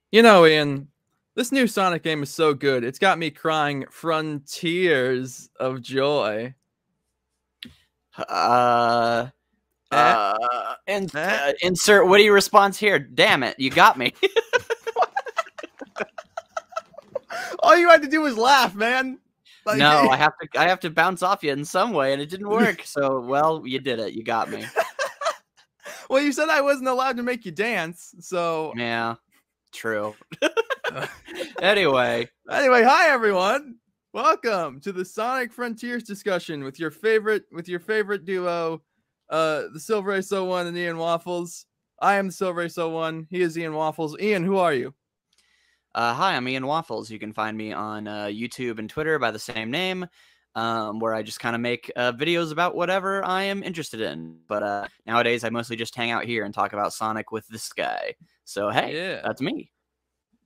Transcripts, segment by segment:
You know, Ian, this new Sonic game is so good. It's got me crying frontiers of joy. Uh, Eh, eh. Insert witty response here. Damn it, you got me. All you had to do was laugh, man. Like, No, I have to bounce off you in some way, and it didn't work. So, well, you did it. You got me. Well, you said I wasn't allowed to make you dance, so Yeah, true. Anyway, hi everyone. Welcome to the Sonic Frontiers discussion with your favorite duo, the Silver Ace 01 and Ian Waffles. I am the Silver Ace 01. He is Ian Waffles. Ian, who are you? hi, I'm Ian Waffles. You can find me on YouTube and Twitter by the same name, where I just kind of make videos about whatever I am interested in. But nowadays, I mostly just hang out here and talk about Sonic with this guy. So, hey, Yeah. that's me.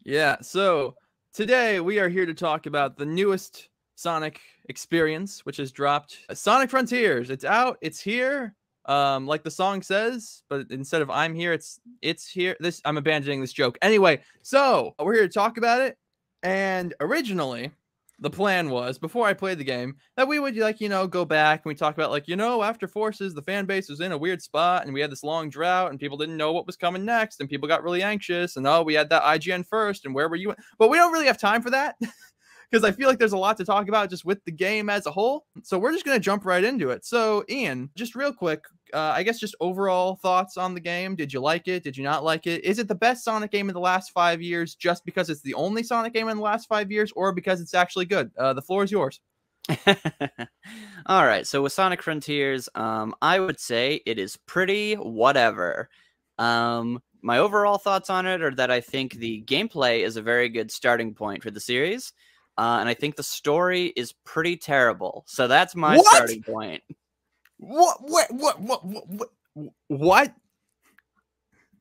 Yeah, so today we are here to talk about the newest Sonic experience, which has dropped. Sonic Frontiers. It's out. It's here. Like the song says, but instead of I'm here, it's here. I'm abandoning this joke. Anyway, so we're here to talk about it. And originally, the plan was, before I played the game, that we would, like, go back and we talk about, like, after Forces, the fan base was in a weird spot and we had this long drought and people didn't know what was coming next and people got really anxious and, oh, we had that IGN first and where were you? But we don't really have time for that because I feel like there's a lot to talk about just with the game as a whole. So we're just going to jump right into it. So, Ian, just real quick, I guess just overall thoughts on the game. Did you like it? Did you not like it? Is it the best Sonic game in the last 5 years just because it's the only Sonic game in the last 5 years or because it's actually good? The floor is yours. All right. So with Sonic Frontiers, I would say it is pretty whatever. My overall thoughts on it are that I think the gameplay is a very good starting point for the series. And I think the story is pretty terrible. So that's my starting point. What? What?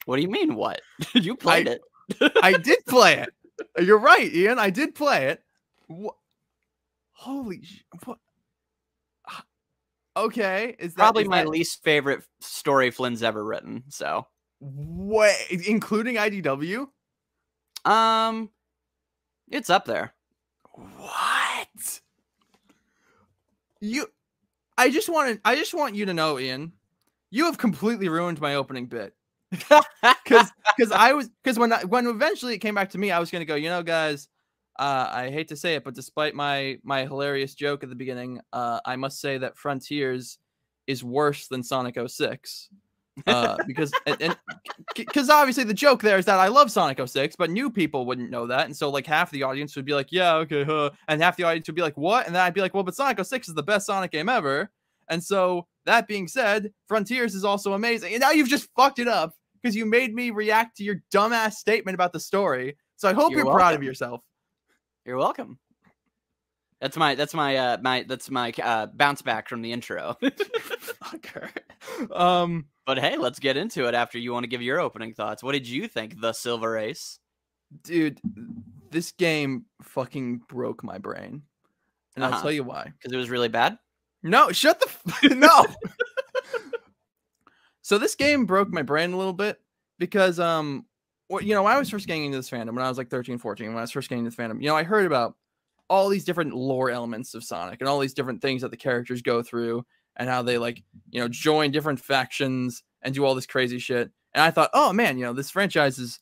What do you mean, what? You played it. I did play it. You're right, Ian. I did play it. What? Holy what? Okay. Is that probably my least favorite story Flynn's ever written, so. What? Including IDW? It's up there. What? I just want you to know, Ian, you have completely ruined my opening bit. Because when eventually it came back to me, I was gonna go, guys, I hate to say it, but despite my hilarious joke at the beginning, I must say that Frontiers is worse than Sonic 06. Because obviously the joke there is that I love Sonic 06, but new people wouldn't know that, and so like half the audience would be like, yeah, okay, and half the audience would be like, what? And then I'd be like, well, but Sonic 06 is the best Sonic game ever. And so that being said, Frontiers is also amazing, and now you've just fucked it up because you made me react to your dumbass statement about the story. So I hope you're proud of yourself. You're welcome. That's my bounce back from the intro. Fucker. But hey, let's get into it after you want to give your opening thoughts. What did you think, the Silver Ace? Dude, this game fucking broke my brain. And I'll tell you why. Because it was really bad? No, shut the no. So this game broke my brain a little bit because when I was first getting into this fandom, when I was like 13, 14, when I was first getting into this fandom, I heard about all these different lore elements of Sonic and all these different things that the characters go through and how they join different factions and do all this crazy shit. And I thought, oh man, this franchise is,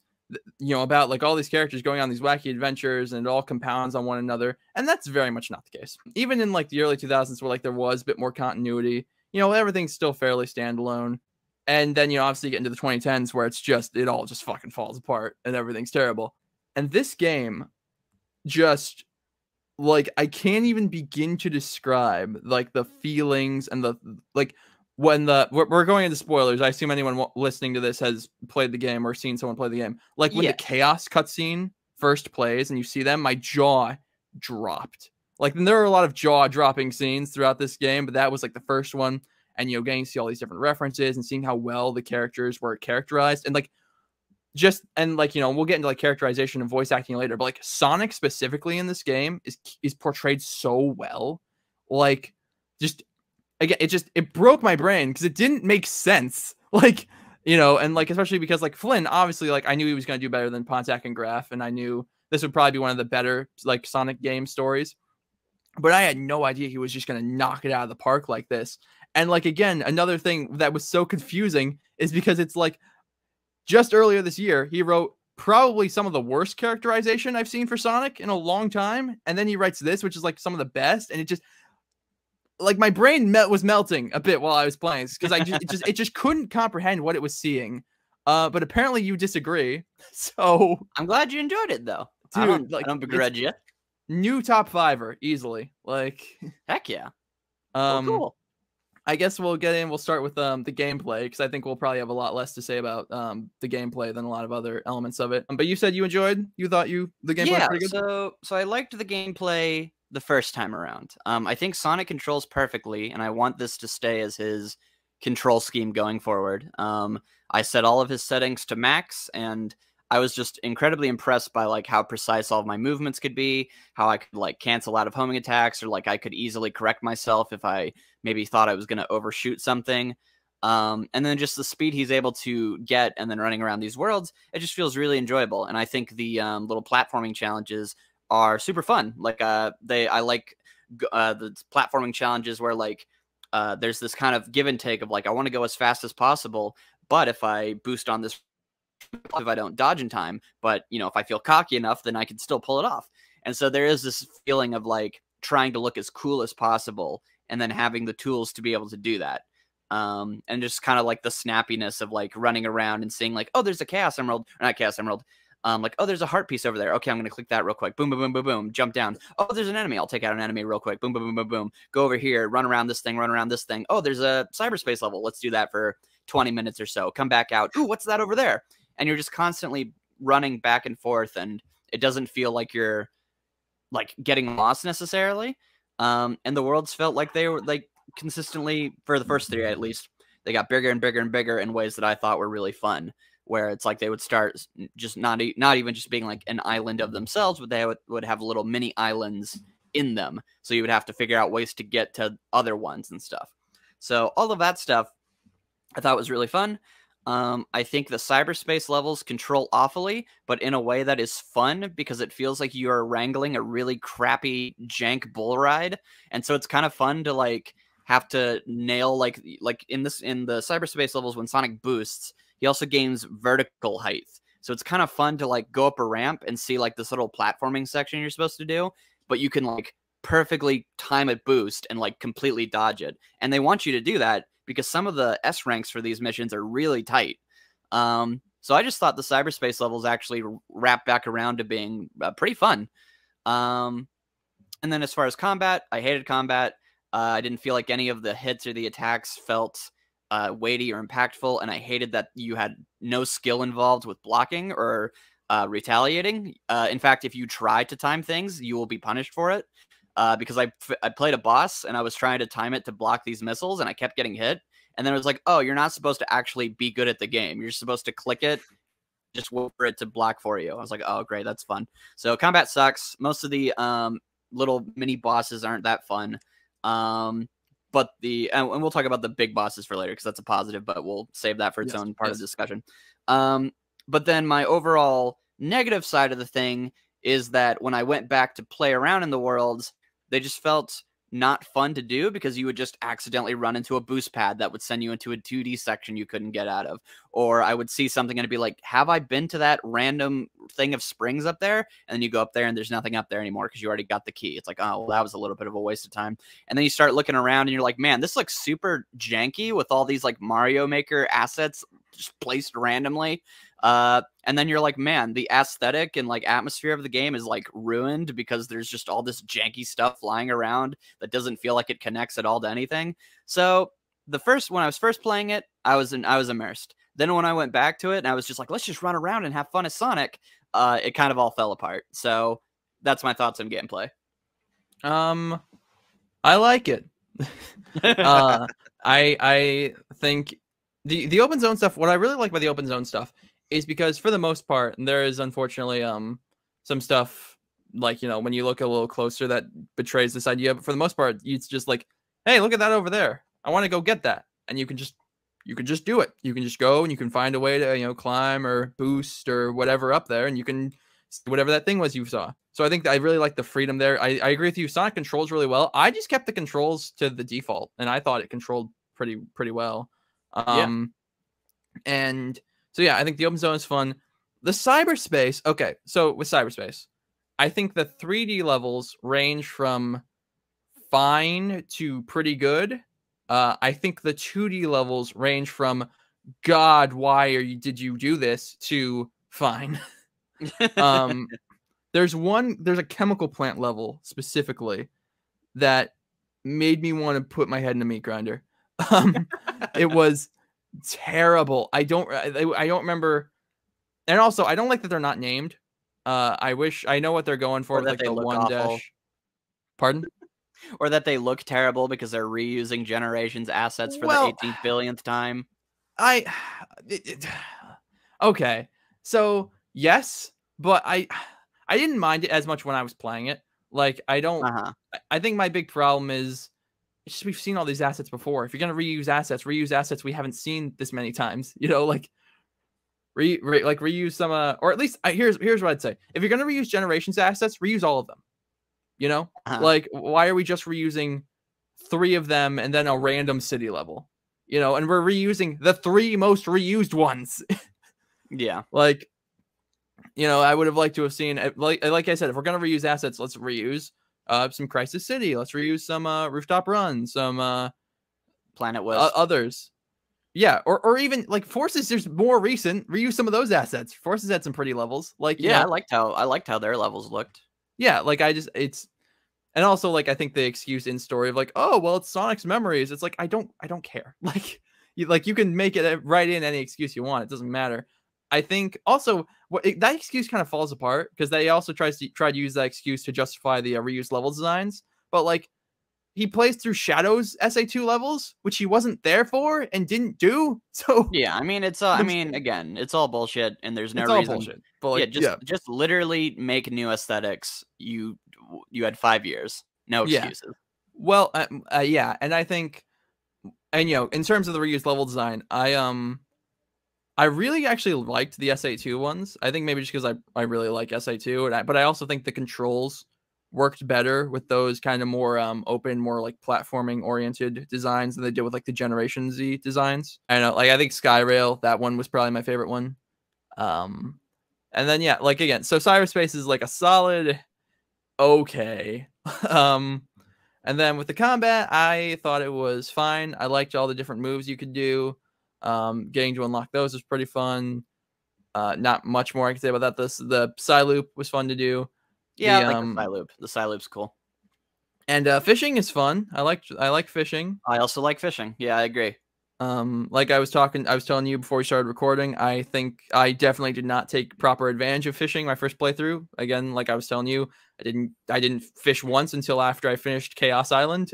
about like all these characters going on these wacky adventures and it all compounds on one another. And that's very much not the case. Even in like the early 2000s where like there was a bit more continuity, everything's still fairly standalone. And then, obviously you get into the 2010s where it all just fucking falls apart and everything's terrible. And this game just, like, I can't even begin to describe like the feelings and the like when we're going into spoilers. I assume anyone listening to this has played the game or seen someone play the game. Like when the chaos cutscene first plays and you see them, my jaw dropped. Like, and there are a lot of jaw dropping scenes throughout this game, but that was like the first one. And getting to see all these different references and seeing how well the characters were characterized and we'll get into like characterization and voice acting later, but like Sonic specifically in this game is portrayed so well. Like, just again, it broke my brain because it didn't make sense. Like, You know, and like especially because like Flynn, obviously, like I knew he was going to do better than Pontiac and Graf, and I knew this would probably be one of the better like Sonic game stories. But I had no idea he was just going to knock it out of the park like this. And like again, another thing that was so confusing is because it's like just earlier this year he wrote probably some of the worst characterization I've seen for Sonic in a long time, and then he writes this, which is like some of the best, and it just like my brain was melting a bit while I was playing because it just couldn't comprehend what it was seeing. But apparently you disagree. So I'm glad you enjoyed it though. dude, I don't begrudge you. New top fiver easily. Like heck yeah. Well, cool. I guess we'll get in. We'll start with the gameplay because I think we'll probably have a lot less to say about the gameplay than a lot of other elements of it. But you said you enjoyed. You thought the gameplay was pretty good. So I liked the gameplay the first time around. I think Sonic controls perfectly, and I want this to stay as his control scheme going forward. I set all of his settings to max, and I was just incredibly impressed by like how precise all of my movements could be, how I could like cancel out of homing attacks, or like I could easily correct myself if I maybe thought I was going to overshoot something. And then just the speed he's able to get and then running around these worlds, it just feels really enjoyable. And I think the little platforming challenges are super fun. Like I like the platforming challenges where like there's this kind of give and take of like I want to go as fast as possible, but if I boost on this, if I don't dodge in time, but you know, if I feel cocky enough, then I can still pull it off. And so there is this feeling of like trying to look as cool as possible and then having the tools to be able to do that. And just kind of like the snappiness of like running around and seeing like, oh, there's a Chaos Emerald, or not Chaos Emerald. Like, oh, there's a heart piece over there. Okay, I'm going to click that real quick. Boom, boom, boom, boom, boom. Jump down. Oh, there's an enemy. I'll take out an enemy real quick. Boom, boom, boom, boom, boom. Go over here. Run around this thing. Run around this thing. Oh, there's a cyberspace level. Let's do that for 20 minutes or so. Come back out. Ooh, what's that over there? And you're just constantly running back and forth, and it doesn't feel like you're like getting lost necessarily. And the worlds felt like they were like consistently, for the first three at least, they got bigger and bigger and bigger in ways that I thought were really fun, where it's like they would start just not even just being like an island of themselves, but they would have little mini islands in them. So you would have to figure out ways to get to other ones and stuff. So all of that stuff I thought was really fun. I think the cyberspace levels control awfully, but in a way that is fun because it feels like you are wrangling a really crappy jank bull ride. And so it's kind of fun to like have to nail like in the cyberspace levels when Sonic boosts, he also gains vertical height. So it's kind of fun to like go up a ramp and see like this little platforming section you're supposed to do, but you can like perfectly time a boost and like completely dodge it. And they want you to do that because some of the S ranks for these missions are really tight. So I just thought the cyberspace levels actually wrap back around to being pretty fun. And then as far as combat, I hated combat. I didn't feel like any of the hits or the attacks felt weighty or impactful, and I hated that you had no skill involved with blocking or retaliating. In fact, if you try to time things, you will be punished for it. Because I played a boss and I was trying to time it to block these missiles and I kept getting hit. And then it was like, oh, you're not supposed to actually be good at the game. You're supposed to click it, just wait for it to block for you. I was like, oh, great, that's fun. So combat sucks. Most of the little mini bosses aren't that fun. But and we'll talk about the big bosses for later because that's a positive, but we'll save that for its own part of the discussion. But then my overall negative side of the thing is that when I went back to play around in the worlds, they just felt not fun to do because you would just accidentally run into a boost pad that would send you into a 2D section you couldn't get out of. Or I would see something and it'd be like, have I been to that random thing of springs up there? And then you go up there and there's nothing up there anymore because you already got the key. It's like, oh, well, that was a little bit of a waste of time. And then you start looking around and you're like, man, this looks super janky with all these like Mario Maker assets just placed randomly. And then you're like, man, the aesthetic and like atmosphere of the game is like ruined because there's just all this janky stuff flying around that doesn't feel like it connects at all to anything. So when I was first playing it, I was immersed. Then when I went back to it and I was just like, let's just run around and have fun as Sonic, it kind of all fell apart. So that's my thoughts on gameplay. I like it. I think the open zone stuff, what I really like about the open zone stuff is because for the most part, there is unfortunately some stuff like, you know, when you look a little closer that betrays this idea, but for the most part, it's just like, hey, look at that over there. I want to go get that. And you can just you could just do it. You can just go and you can find a way to, climb or boost or whatever up there, and you can see whatever that thing was you saw. So I think I really like the freedom there. I agree with you. Sonic controls really well. I just kept the controls to the default, and I thought it controlled pretty well. Yeah. And so yeah, I think the open zone is fun. The cyberspace. Okay, so with cyberspace, I think the 3D levels range from fine to pretty good. I think the 2D levels range from God, why did you do this to fine. There's a chemical plant level specifically that made me want to put my head in a meat grinder. It was terrible. I don't remember, and also I don't like that they're not named. I know what they're going for Or with that like they the look one awful. dash. Pardon? Or that they look terrible because they're reusing Generations assets for the 18th billionth time. Okay, so yes, but I didn't mind it as much when I was playing it. Like I think my big problem is just we've seen all these assets before. If you're gonna reuse assets we haven't seen this many times. Like reuse some or at least here's what I'd say. If you're gonna reuse Generations assets, reuse all of them. Like why are we just reusing 3 of them and then a random city level? And we're reusing the 3 most reused ones. Yeah. Like, I would have liked to have seen, like I said, if we're gonna reuse assets, let's reuse some Crisis City. Let's reuse some Rooftop Run, some Planet Wisp, others. Yeah, or even like Forces. There's more recent. Reuse some of those assets. Forces had some pretty levels. Like I liked how their levels looked. Yeah, like and also like I think the excuse in story of like, oh well, it's Sonic's memories. It's like I don't care. Like you can make it write in any excuse you want. It doesn't matter. I think also that excuse kind of falls apart because they also try to use that excuse to justify the reused level designs. But like he plays through Shadow's SA2 levels, which he wasn't there for and didn't do. So yeah, I mean again, it's all bullshit, and there's no reason. Bullshit. But like, just literally make new aesthetics. You had 5 years, no excuses. Yeah. Well, yeah, and I think, and in terms of the reused level design, I really actually liked the SA2 ones. I think maybe just because I really like SA2, but I also think the controls worked better with those kind of more open, more like platforming oriented designs than they did with like the Generation Z designs. I know, like I think Skyrail, that one was probably my favorite one. And then yeah, like again, so cyberspace is like a solid okay. And then with the combat, I thought it was fine. I liked all the different moves you could do. Getting to unlock those was pretty fun. Not much more I can say about that. The Psy Loop was fun to do. Yeah, I like the Psy Loop. The Psy Loop's cool. And fishing is fun. I like fishing. I also like fishing. Yeah, I agree. Like I was telling you before we started recording, I think I definitely did not take proper advantage of fishing my first playthrough. Again, like I was telling you, I didn't fish once until after I finished Chaos Island,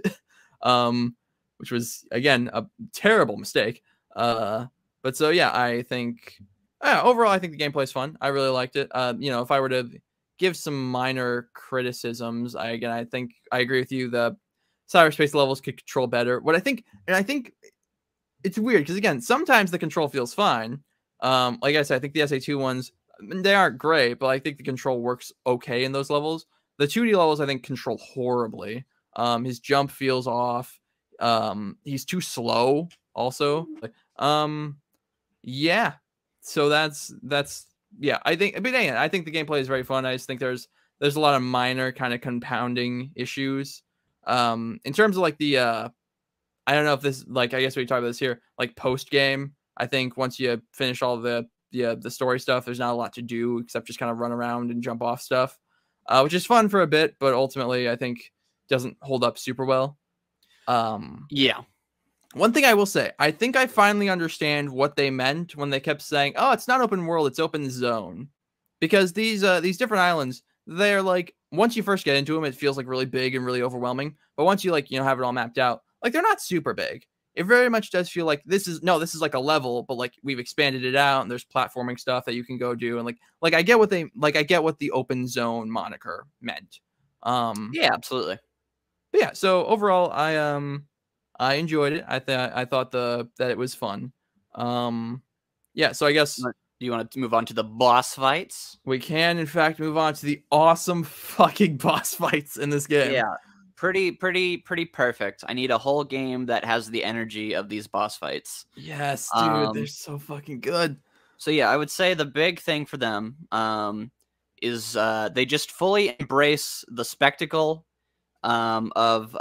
which was again a terrible mistake. But so yeah, I think overall I think the gameplay is fun. I really liked it. If I were to give some minor criticisms, I think I agree with you. The cyberspace levels could control better. What I think it's weird because again, sometimes the control feels fine. Like I said, I think the SA2 ones, they aren't great, but I think the control works okay in those levels. The 2D levels I think control horribly. His jump feels off. He's too slow also. Yeah. So that's yeah, I think, but again, I think the gameplay is very fun. I just think there's a lot of minor kind of compounding issues. In terms of like the I don't know if this, like, I guess we talked about this here, like post game. I think once you finish all the story stuff, there's not a lot to do except just kind of run around and jump off stuff, which is fun for a bit, but ultimately I think doesn't hold up super well. Yeah. One thing I will say, I think I finally understand what they meant when they kept saying, "Oh, it's not open world, it's open zone," because these different islands, they're like once you first get into them, it feels like really big and really overwhelming. But once you have it all mapped out, like they're not super big. It very much does feel like this is like a level, but like we've expanded it out and there's platforming stuff that you can go do. And like I get what the open zone moniker meant. Yeah, absolutely. But yeah, so overall I enjoyed it. I thought that it was fun. Yeah, so I guess Do you want to move on to the boss fights? we can, in fact, move on to the awesome fucking boss fights in this game. Yeah, pretty perfect. I need a whole game that has the energy of these boss fights. Yes, dude, they're so fucking good. So yeah, I would say the big thing for them is they just fully embrace the spectacle of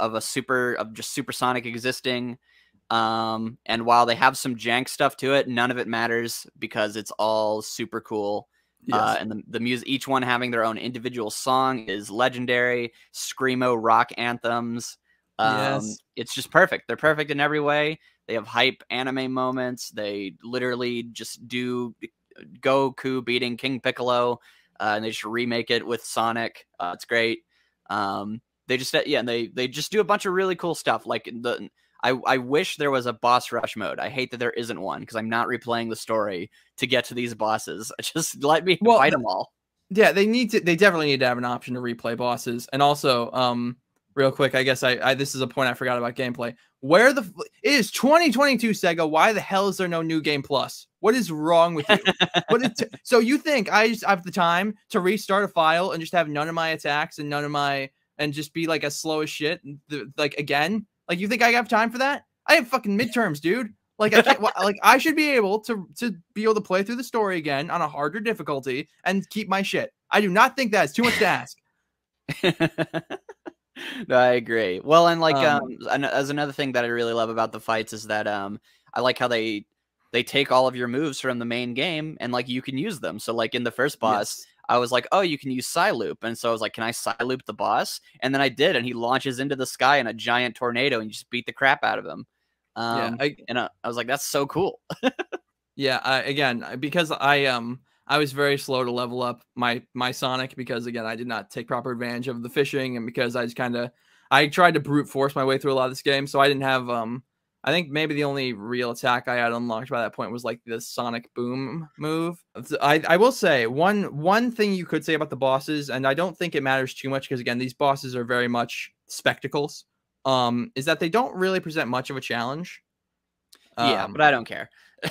just supersonic existing. And while they have some jank stuff to it, none of it matters because it's all super cool. Yes. And the music, each one having their own individual song, is legendary. Screamo rock anthems. Yes. It's just perfect. They're perfect in every way. They have hype anime moments. They literally just do Goku beating King Piccolo, and they just remake it with Sonic. It's great. They just they just do a bunch of really cool stuff. Like I wish there was a boss rush mode. I hate that there isn't one because I'm not replaying the story to get to these bosses. Just let me fight them all. Yeah, they definitely need to have an option to replay bosses. And also, real quick, I guess I this is a point I forgot about gameplay. It is 2022, Sega. Why the hell is there no new game plus? What is wrong with you? So you think I just have the time to restart a file and just have none of my attacks and and just be like as slow as shit, like again? Like, you think I have time for that? I have fucking midterms, dude. Like, I can't. Like, I should be able to be able to play through the story again on a harder difficulty and keep my shit. I do not think that's too much to ask. No, I agree. Well, and like as another thing that I really love about the fights is that I like how they take all of your moves from the main game and like you can use them. So like in the first boss, yes. I was like, oh, you can use Psy-Loop. And so I was like, can I Psy-Loop the boss? And then I did, and he launches into the sky in a giant tornado and you just beat the crap out of him. I was like, that's so cool. Yeah, again, because I was very slow to level up my Sonic because, again, I did not take proper advantage of the fishing, and because I tried to brute force my way through a lot of this game, so I didn't have I think maybe the only real attack I had unlocked by that point was like the Sonic Boom move. I will say one thing you could say about the bosses, and I don't think it matters too much because, again, these bosses are very much spectacles, is that they don't really present much of a challenge. Yeah, but I don't care.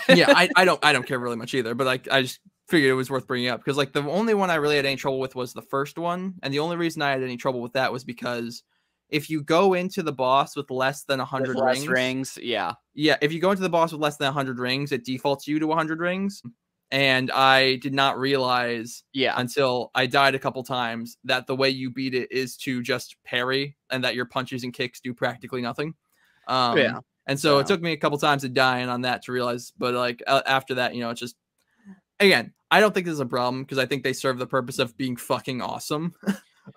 Yeah, I don't care really much either, but like I just figured it was worth bringing up because like the only one I really had any trouble with was the first one, and the only reason I had any trouble with that was because if you go into the boss with less than 100 rings, if you go into the boss with less than 100 rings, it defaults you to 100 rings, and I did not realize until I died a couple times that the way you beat it is to just parry, and that your punches and kicks do practically nothing. And so it took me a couple times to die in on that to realize, but like after that, it's just, again, I don't think this is a problem because I think they serve the purpose of being fucking awesome.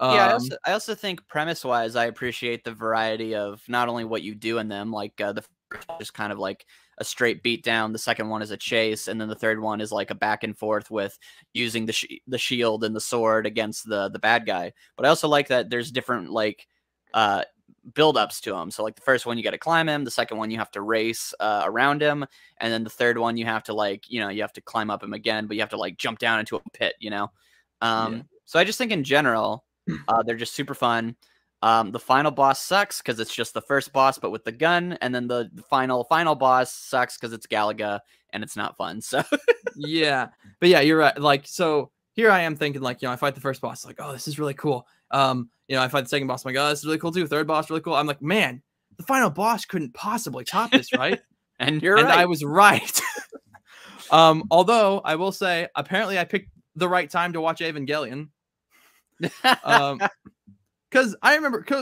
I also think premise-wise, I appreciate the variety of not only what you do in them, like the first one is kind of like a straight beat down, the second one is a chase, and then the third one is like a back and forth with using the shield and the sword against the bad guy. But I also like that there's different like build-ups to him. So like the first one you got to climb him, the second one you have to race around him, and then the third one you have to like you have to climb up him again, but you have to like jump down into a pit. So I just think in general they're just super fun. The final boss sucks because it's just the first boss but with the gun, and then the final boss sucks because it's Galaga and it's not fun. So yeah, but yeah, you're right. Like, so here I am thinking like, I fight the first boss, like, oh, this is really cool. I fight the second boss, I'm like, oh, this is really cool too. Third boss, really cool. I'm like, man, the final boss couldn't possibly top this, right? And you're right. I was right. Although I will say, apparently I picked the right time to watch Evangelion. Because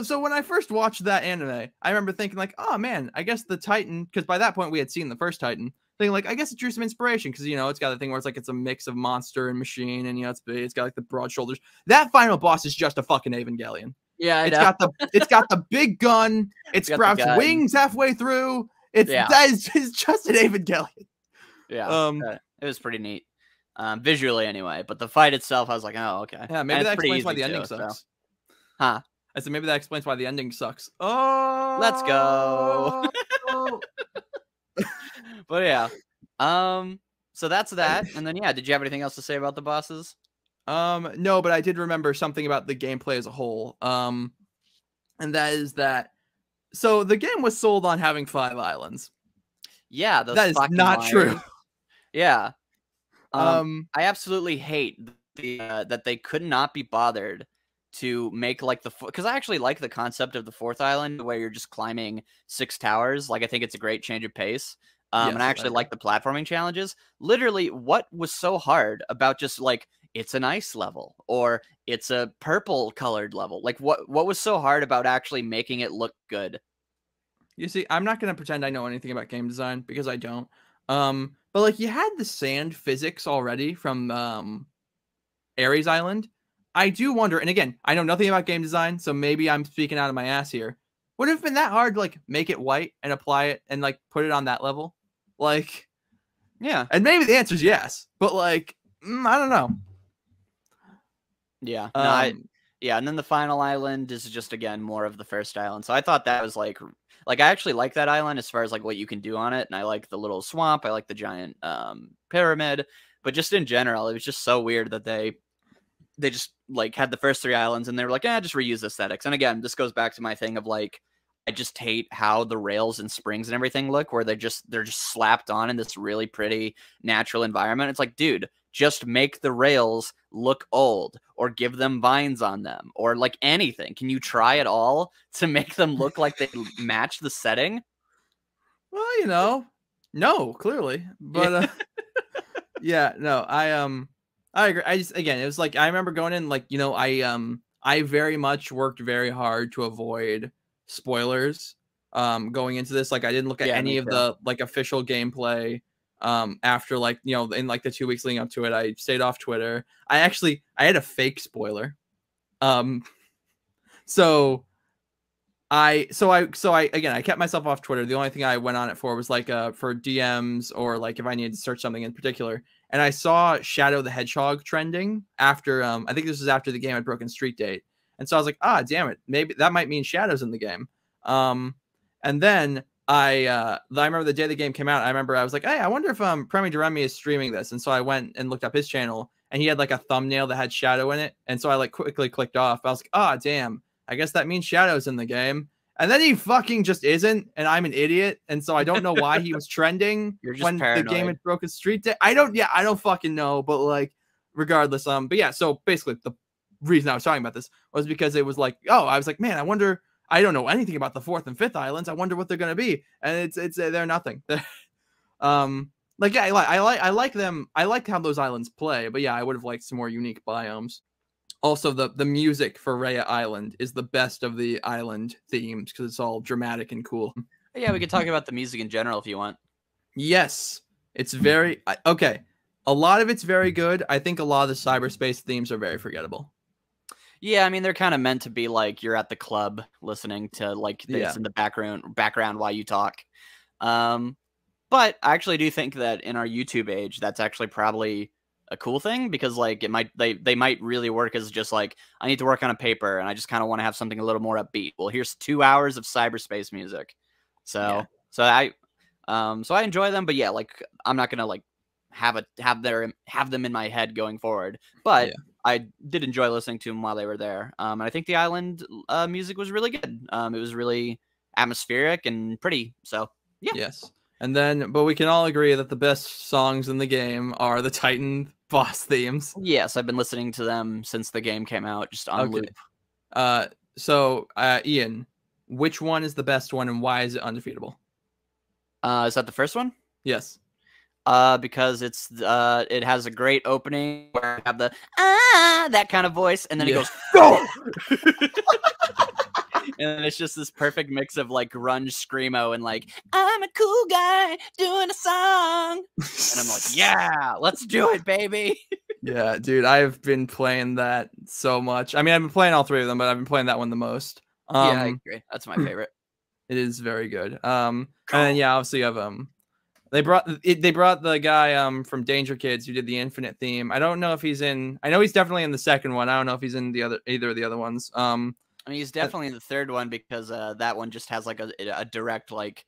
so when I first watched that anime, I remember thinking like, oh man, I guess the Titan, because by that point we had seen the first Titan, thinking like, I guess it drew some inspiration because it's got the thing where it's like it's a mix of monster and machine, and it's got like the broad shoulders. That final boss is just a fucking Evangelion. Yeah, it's got the big gun. It sprouts wings halfway through. It's just an Evangelion. Yeah, it was pretty neat. Visually anyway, but the fight itself, I was like, oh, okay. Yeah, maybe that explains why the ending sucks. So. Huh? I said maybe that explains why the ending sucks. Oh, let's go. But yeah, so that's that. And then did you have anything else to say about the bosses? No, but I did remember something about the gameplay as a whole. And that is that. So the game was sold on having 5 islands. Yeah, those That is fucking not true. wires. Yeah. Um, I absolutely hate that they could not be bothered to make like because I actually like the concept of the fourth island where you're just climbing 6 towers. Like I think it's a great change of pace. And I yes, I actually agree. like the platforming challenges. Literally, what was so hard about just like it's an ice level or it's a purple colored level? Like what was so hard about actually making it look good? You see, I'm not gonna pretend I know anything about game design because I don't. But like you had the sand physics already from Ares Island. I do wonder, and again, I know nothing about game design, so maybe I'm speaking out of my ass here. Would it have been that hard to like make it white and apply it and like put it on that level? Like, Yeah. and maybe the answer is yes, but like, I don't know. Yeah. No, Um, yeah, and then the final island is just again more of the first island. So I thought that was like I actually like that island as far as like what you can do on it, and I like the little swamp, I like the giant pyramid, but just in general, it was just so weird that they just like had the first three islands and they were like, just reuse aesthetics. And again, this goes back to my thing of like I just hate how the rails and springs and everything look where they're just slapped on in this really pretty natural environment. It's like, dude, just make the rails look old or give them vines on them or like anything. Can you try it all to make them look like they match the setting? well, no, clearly, Yeah. but yeah, no, I agree. I just again, it was like I remember going in like I very much worked very hard to avoid spoilers going into this. Like I didn't look at Yeah, any me of too. the like official gameplay after like in like the 2 weeks leading up to it. I stayed off Twitter. I had a fake spoiler. Um so I again I kept myself off Twitter. The only thing I went on it for was like for DMs or like if I needed to search something in particular. And I saw Shadow the Hedgehog trending after I think this was after the game had broken street date. And so I was like, damn it, maybe that might mean Shadow's in the game. And then I remember the day the game came out, I remember I was like, hey, I wonder if Premi Duremi is streaming this. And so I went and looked up his channel and he had like a thumbnail that had Shadow in it. And so I like quickly clicked off. I was like, damn. I guess that means Shadow's in the game. And then he fucking just isn't, and I'm an idiot, and so I don't know why he was trending You're just when the game paranoid. had broken street day. I don't fucking know, but like, regardless, but yeah. So basically, the reason I was talking about this was because it was like, I was like, man, I wonder. I don't know anything about the fourth and fifth islands. I wonder what they're gonna be, and it's they're nothing. Like yeah, I like them. I like how those islands play, but yeah, I would have liked some more unique biomes. Also, the music for Rhea Island is the best of the island themes because it's all dramatic and cool. Yeah, we could talk about the music in general if you want. Yes, it's very okay. A lot of it's very good. I think a lot of the cyberspace themes are very forgettable. Yeah, I mean they're kind of meant to be like you're at the club listening to like this in the background while you talk. But I actually do think that in our YouTube age, that's actually probably a cool thing because like they might really work as just like I need to work on a paper and I just kind of want to have something a little more upbeat. Well, here's 2 hours of cyberspace music. Yeah, So I enjoy them, but yeah, like I'm not gonna like have them in my head going forward. But yeah, I did enjoy listening to them while they were there. And I think the island music was really good. It was really atmospheric and pretty. So yeah. yes. And then, but we can all agree that the best songs in the game are the Titan boss themes. Yes, I've been listening to them since the game came out, just on Okay. loop. So Ian, which one is the best one, and why is it undefeatable? Is that the first one? Yes. Because it has a great opening where I have the that kind of voice, and then it goes go. and it's just this perfect mix of like grunge screamo and like I'm a cool guy doing a song, and I'm like, yeah, let's do it, baby. Yeah, dude, I've been playing that so much. I mean, I've been playing all three of them, but I've been playing that one the most. Yeah, I agree. That's my favorite. It is very good. And then, yeah, obviously you have they brought the guy from Danger Kids who did the Infinite theme. I don't know if he's in. I know he's definitely in the second one. I don't know if he's in either of the other ones. I mean, he's definitely in the third one because that one just has like a direct like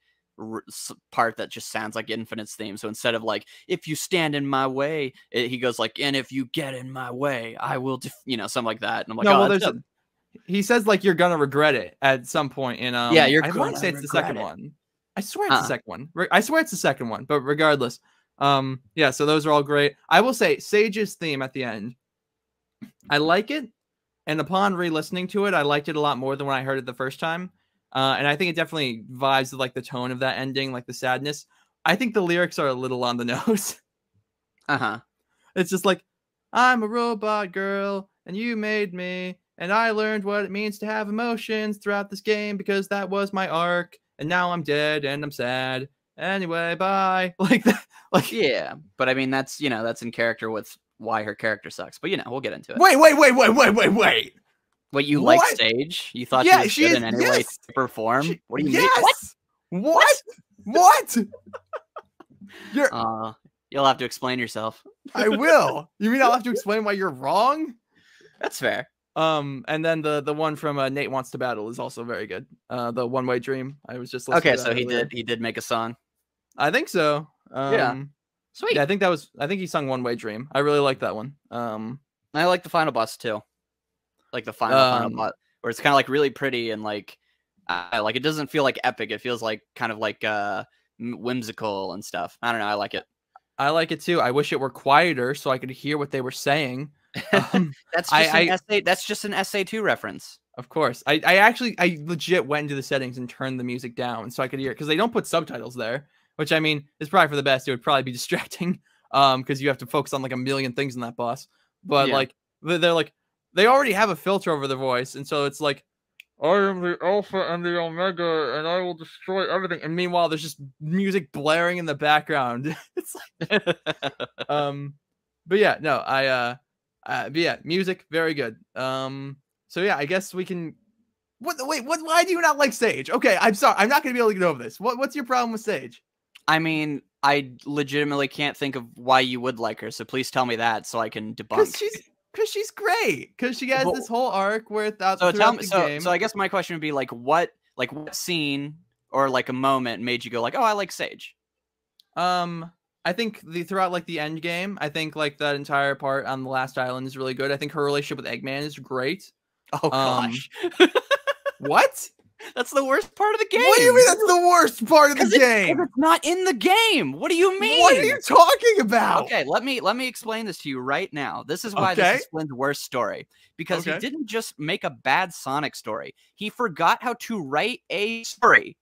part that just sounds like Infinite's theme. So instead of like if you stand in my way, he goes like, and if you get in my way, I will, something like that. And I'm like, no, oh, well, he says like you're gonna regret it at some point in yeah, you're I want to gonna say it's the second regret it. one. I swear it's the second one. I swear it's the second one. But regardless, yeah. So those are all great. I will say Sage's theme at the end. I like it, and upon re-listening to it, I liked it a lot more than when I heard it the first time. And I think it definitely vibes with like the tone of that ending, like the sadness. I think the lyrics are a little on the nose. It's just like, I'm a robot girl, and you made me, and I learned what it means to have emotions throughout this game because that was my arc, and now I'm dead and I'm sad. Anyway, bye. Like that. Like, yeah, but I mean that's that's in character with why her character sucks. But we'll get into it. Wait. What, you like Sage? You thought she was good in any way to perform? What do you mean? What? You'll have to explain yourself. I will. You mean I'll have to explain why you're wrong? That's fair. And then the one from Nate Wants to Battle is also very good. The One Way Dream. I was just okay. So he did make a song. I think so. Yeah. Sweet. Yeah, I think he sung One Way Dream. I really like that one. I like the final boss too. Like the final boss, where it's kind of like really pretty and like it doesn't feel like epic. It feels like kind of like whimsical and stuff. I don't know. I like it. I like it too. I wish it were quieter so I could hear what they were saying. That's just an SA2 reference. Of course. I legit went into the settings and turned the music down so I could hear it because they don't put subtitles there, which I mean is probably for the best. It would probably be distracting because you have to focus on like a million things in that boss. But like they're like they already have a filter over their voice, and so it's like, I am the Alpha and the Omega, and I will destroy everything. And meanwhile, there's just music blaring in the background. It's like, but yeah, no, but yeah, music very good. So yeah, I guess we can. Wait, why do you not like Sage? Okay, I'm sorry, I'm not gonna be able to get over this. What's your problem with Sage? I mean, I legitimately can't think of why you would like her. So please tell me that so I can debunk. Because she's great. Because she has this whole arc where So I guess my question would be like, what scene or like a moment made you go like, oh, I like Sage? I think throughout like the end game, I think like that entire part on the last island is really good. I think her relationship with Eggman is great. Oh gosh. What? That's the worst part of the game. What do you mean that's the worst part of the game? It's not in the game. What do you mean? What are you talking about? Okay, let me explain this to you right now. This is why this is Flynn's worst story. Because he didn't just make a bad Sonic story. He forgot how to write a story.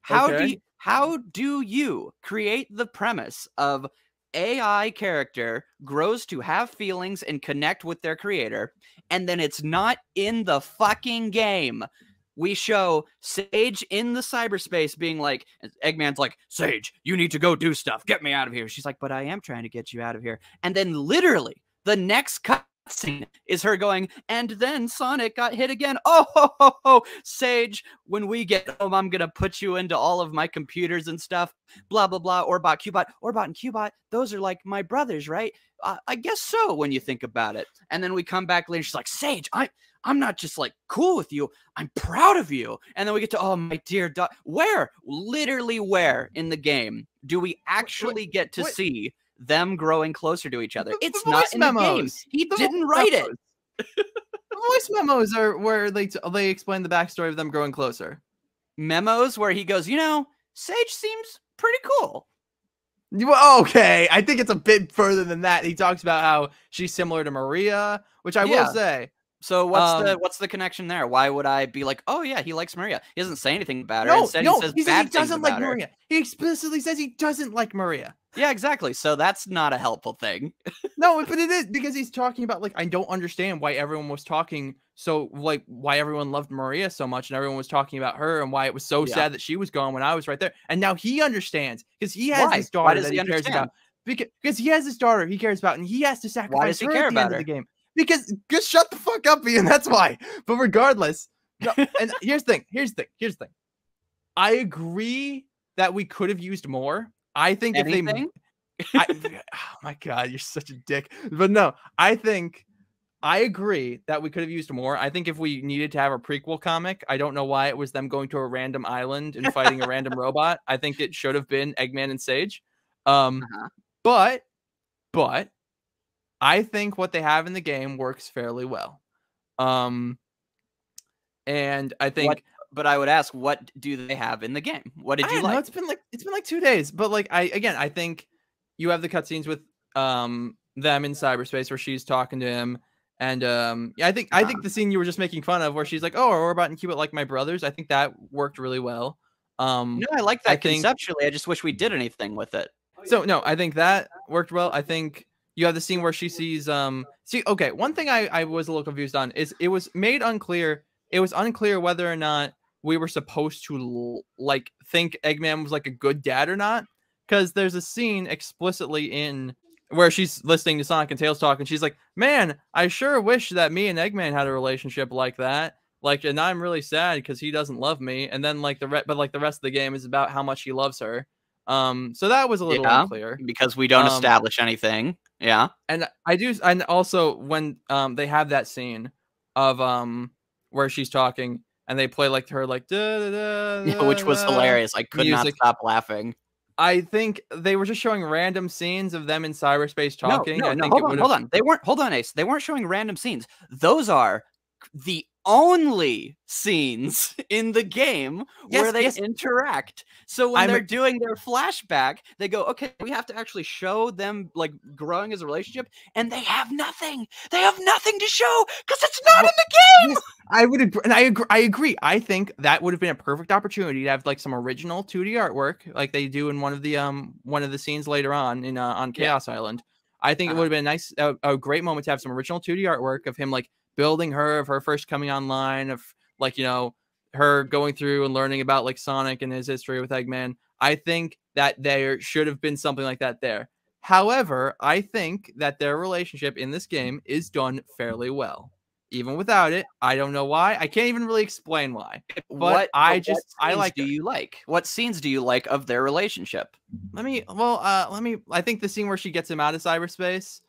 How do you create the premise of AI character grows to have feelings and connect with their creator, and then it's not in the fucking game? We show Sage in the cyberspace being like, Eggman's like, Sage, you need to go do stuff. Get me out of here. She's like, but I am trying to get you out of here. And then literally the next cutscene is her going, and then Sonic got hit again. Oh, Sage, when we get home, I'm going to put you into all of my computers and stuff. Blah, blah, blah. Orbot, Cubot. Orbot and Cubot, those are like my brothers, right? I guess so when you think about it. And then we come back later. She's like, Sage, I'm not just like cool with you. I'm proud of you. And then we get to, oh, my dear literally where in the game do we actually get to see them growing closer to each other? It's not in the game. He didn't write it. The voice memos are where they explain the backstory of them growing closer. Memos where he goes, Sage seems pretty cool. Okay, I think it's a bit further than that. He talks about how she's similar to Maria, which I will say. So what's the connection there? Why would I be like, oh yeah, he likes Maria? He doesn't say anything about her. Instead, he says bad things about her. Maria. He explicitly says he doesn't like Maria. Yeah, exactly. So that's not a helpful thing. No, but it is because he's talking about like, I don't understand why everyone was talking why everyone loved Maria so much and everyone was talking about her and why it was so sad that she was gone when I was right there. And now he understands because he has this daughter that he cares about. Because he has this daughter he cares about and he has to sacrifice why does he her care at the about end her? of the game. Because just shut the fuck up, Ian. That's why. But regardless, and here's the thing. I agree that we could have used more. I think oh my God, you're such a dick. But no, I agree that we could have used more. I think if we needed to have a prequel comic, I don't know why it was them going to a random island and fighting a random robot. I think it should have been Eggman and Sage. But I think what they have in the game works fairly well. And I think but I would ask, what do they have in the game? What did I you don't know. like? It's been like 2 days, but like I think you have the cutscenes with them in cyberspace where she's talking to him, and yeah, I think the scene you were just making fun of where she's like, oh, we're about to keep it like my brothers. I think that worked really well. No, I like I that think conceptually. I just wish we did anything with it. so. No, I think that worked well. I think you have the scene where she sees see. Okay, one thing I was a little confused on is it was made unclear. It was unclear whether or not we were supposed to like think Eggman was like a good dad or not, because there's a scene explicitly in where she's listening to Sonic and Tails talk, and she's like, "Man, I sure wish that me and Eggman had a relationship like that. Like, and I'm really sad because he doesn't love me." And then like but like the rest of the game is about how much he loves her. So that was a little Yeah, unclear. because we don't establish anything. Yeah. And I do, and also when they have that scene of where she's talking and they play like her like da, da, da, Yeah, da, which was da, hilarious. I could not music. stop laughing. I think they were just showing random scenes of them in cyberspace talking. No, I think hold on. Hold on, Ace. They weren't showing random scenes. Those are the only scenes in the game where they interact. So when they're doing their flashback, they go, okay, we have to actually show them like growing as a relationship, and they have nothing. They have nothing to show because it's not in the game. Yes, I would agree, and I agree. I think that would have been a perfect opportunity to have like some original 2D artwork, like they do in one of the scenes later on in on Chaos Island. I think it would have been a great moment to have some original 2D artwork of him like building her, of her first coming online, of like, you know, her going through and learning about like Sonic and his history with Eggman. I think that there should have been something like that there. However, I think that their relationship in this game is done fairly well. Even without it, I don't know why. I can't even really explain why. But I like do you like? What scenes do you like of their relationship? I think the scene where she gets him out of cyberspace,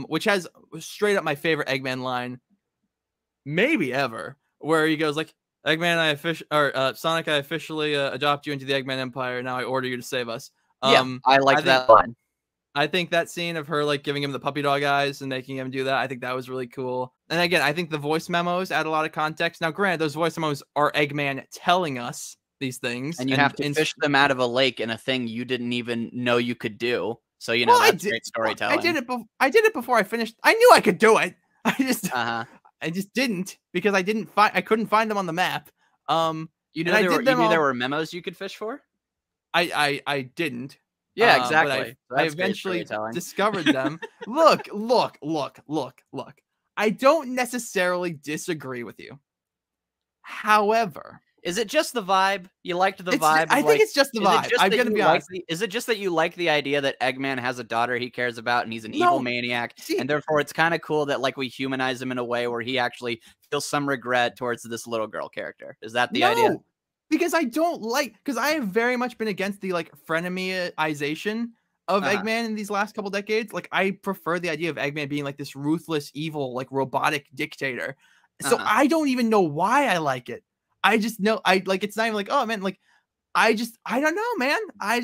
which has straight up my favorite Eggman line maybe ever, where he goes like, Eggman, Sonic, I officially adopt you into the Eggman Empire. Now I order you to save us. I like that line. I think that scene of her like giving him the puppy dog eyes and making him do that, I think that was really cool. And again, I think the voice memos add a lot of context. Now, granted, those voice memos are Eggman telling us these things, and you have to fish them out of a lake in a thing you didn't even know you could do. So you know that's great storytelling. I did it before I finished. I knew I could do it. I just didn't because I couldn't find them on the map. You knew there were memos you could fish for? I didn't. Yeah, exactly. I eventually discovered them. Look. I don't necessarily disagree with you. However, is it just the vibe? You liked the vibe? I think it's just the vibe. I'm going to be honest. Is it just that you like the idea that Eggman has a daughter he cares about and he's an evil maniac? And therefore it's kind of cool that like we humanize him in a way where he actually feels some regret towards this little girl character. Is that the idea? Because because I have very much been against the like frenemyization of Eggman in these last couple decades. Like I prefer the idea of Eggman being like this ruthless, evil, like robotic dictator. So I don't even know why I like it. I just know it's not even like, oh man, like I don't know, man. I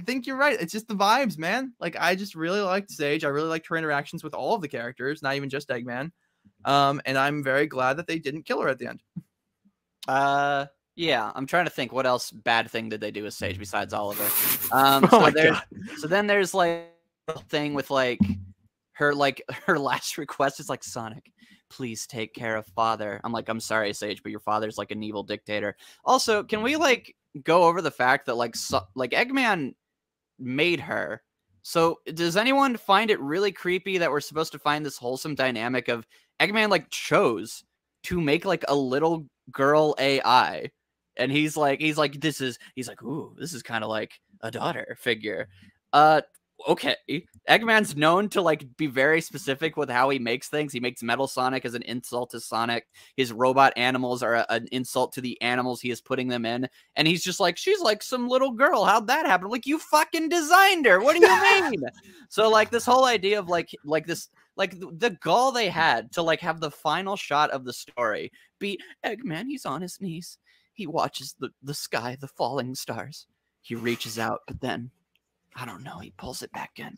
think you're right. It's just the vibes, man. Like I just really liked Sage. I really liked her interactions with all of the characters, not even just Eggman. And I'm very glad that they didn't kill her at the end. Yeah, I'm trying to think what else bad thing did they do with Sage besides Oliver. So then there's like a thing with like her last request is like, Sonic, please take care of father. I'm like, I'm sorry, Sage, but your father's like an evil dictator. Also, can we like go over the fact that like Eggman made her? So does anyone find it really creepy that we're supposed to find this wholesome dynamic of Eggman like chose to make like a little girl AI? And he's like, ooh, this is kind of like a daughter figure. Okay. Eggman's known to like be very specific with how he makes things. He makes Metal Sonic as an insult to Sonic. His robot animals are an insult to the animals he is putting them in. And he's just like, she's like some little girl. How'd that happen? Like, you fucking designed her. What do you mean? So like this whole idea of like the gall they had to like have the final shot of the story be Eggman, he's on his knees. He watches the sky, the falling stars. He reaches out, but then, I don't know, he pulls it back in.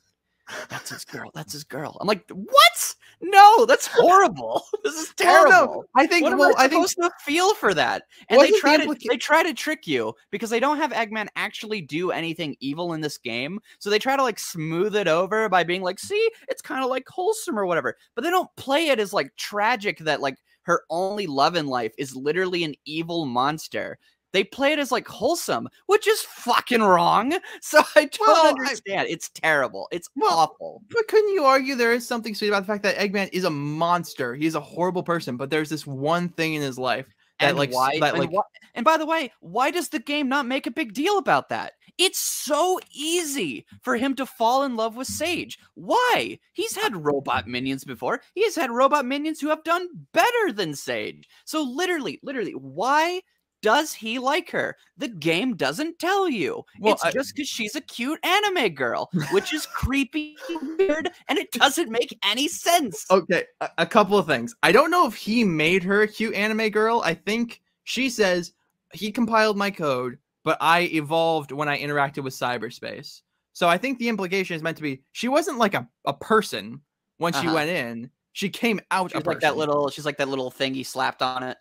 That's his girl. That's his girl. I'm like, what? No, that's horrible. This is terrible. Well, no, I think. What am Well, I I think supposed to feel for that? And wasn't they try to trick you because they don't have Eggman actually do anything evil in this game. So they try to like smooth it over by being like, see, it's kind of like wholesome or whatever. But they don't play it as like tragic that like her only love in life is literally an evil monster. They play it as like wholesome, which is fucking wrong. So I don't understand. It's terrible. It's awful. But couldn't you argue there is something sweet about the fact that Eggman is a monster? He's a horrible person, but there's this one thing in his life that And like why? that And, like. and by the way, why does the game not make a big deal about that? It's so easy for him to fall in love with Sage. Why? He's had robot minions before. He has had robot minions who have done better than Sage. So literally, why does he like her? The game doesn't tell you. Well, it's just because she's a cute anime girl, which is creepy, weird, and it doesn't make any sense. Okay, a couple of things. I don't know if he made her a cute anime girl. I think she says he compiled my code, but I evolved when I interacted with cyberspace. So I think the implication is meant to be she wasn't like a person when she went in. She came out she's like that little thing he slapped on it.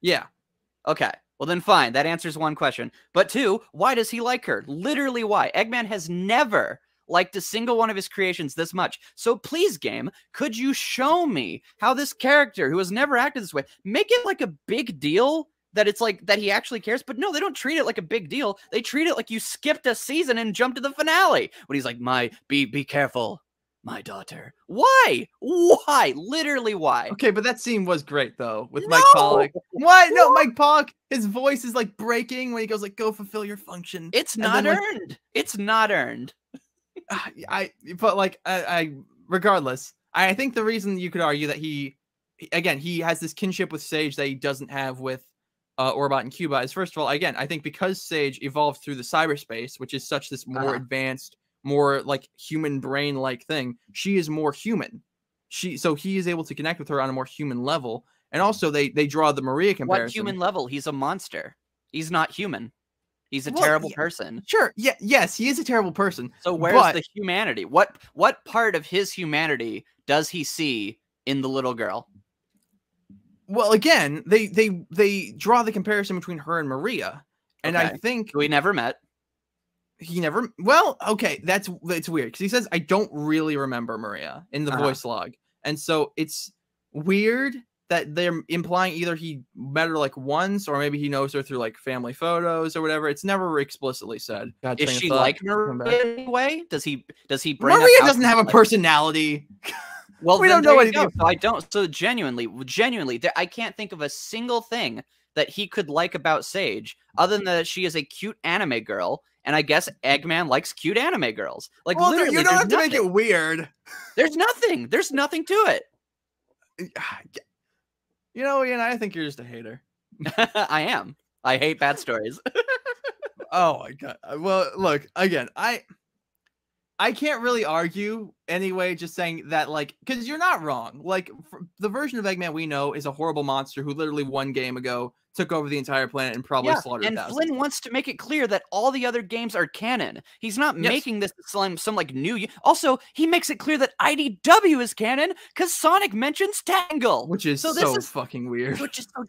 Yeah. Okay. Well, then fine. That answers one question. But two, why does he like her? Literally why? Eggman has never liked a single one of his creations this much. So please, game, could you show me how this character who has never acted this way, make it like a big deal that it's like that he actually cares? But no, they don't treat it like a big deal. They treat it like you skipped a season and jumped to the finale. When he's like, be careful. My daughter. Why? Why? Literally why? Okay, but that scene was great though with Mike Pollock. What? No, Mike Pollock. His voice is like breaking when he goes like, "Go fulfill your function." It's not earned. It's not earned. Regardless, I think the reason you could argue that he has this kinship with Sage that he doesn't have with Orbot and Cuba is, first of all, again, I think because Sage evolved through the cyberspace, which is such this more advanced, more like human brain like thing, she is more human. So he is able to connect with her on a more human level. And also they draw the Maria comparison. What human level? He's a monster. He's not human. He's a terrible person. Sure. Yeah. Yes, he is a terrible person. So where's the humanity? What part of his humanity does he see in the little girl? Well, again, they draw the comparison between her and Maria. And I think we never met. He never. Well, okay, it's weird because he says I don't really remember Maria in the voice log, and so it's weird that they're implying either he met her like once or maybe he knows her through like family photos or whatever. It's never explicitly said. Is she like Maria anyway? Does he bring Maria doesn't have a personality. Well, we don't know anything. So I don't. So genuinely, I can't think of a single thing that he could like about Sage other than that she is a cute anime girl. And I guess Eggman likes cute anime girls. Like, well, literally, you don't have to make it weird. There's nothing. There's nothing to it. You know, Ian, I think you're just a hater. I am. I hate bad stories. Oh my god. Well, look, again, I can't really argue anyway, just saying that, like, because you're not wrong. Like, the version of Eggman we know is a horrible monster who literally one game ago took over the entire planet and probably slaughtered thousands. Flynn wants to make it clear that all the other games are canon. He's not making this some like new. Also, he makes it clear that IDW is canon because Sonic mentions Tangle, which is so fucking weird.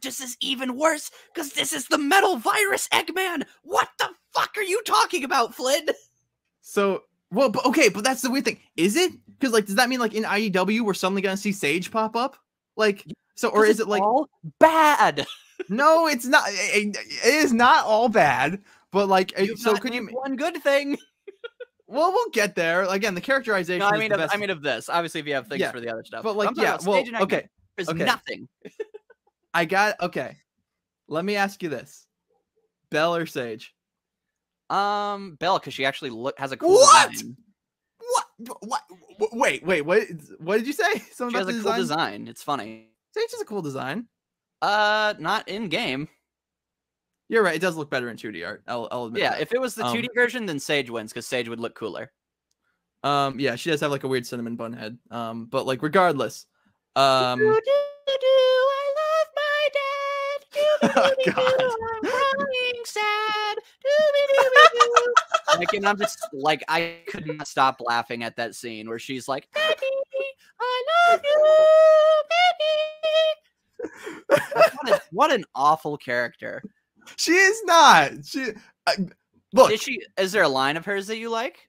This is even worse because this is the Metal Virus Eggman. What the fuck are you talking about, Flynn? So. Well, but that's the weird thing. Is it? Because, like, does that mean, like, in IDW, we're suddenly going to see Sage pop up? Like, so, or is it, like... all bad? No, it's not. It is not all bad, but, like, so could you... One good thing. Well, we'll get there. Again, the characterization is the best. I mean of this. Obviously, if you have things for the other stuff. But, like, There's nothing. Okay. Let me ask you this. Belle or Sage? Belle, because she actually has a cool design. What? Wait, what did you say? She has a cool design. It's funny. Sage has a cool design. Not in game. You're right. It does look better in 2D art. I'll admit. Yeah, that. If it was the 2D version, then Sage wins because Sage would look cooler. Yeah, she does have like a weird cinnamon bun head. But like regardless, I love my dad. Oh, God. I'm crying sad. Like, and I'm just like, I could not stop laughing at that scene where she's like, "Daddy, I love you, baby. What an awful character. She is not. Look. Is there a line of hers that you like?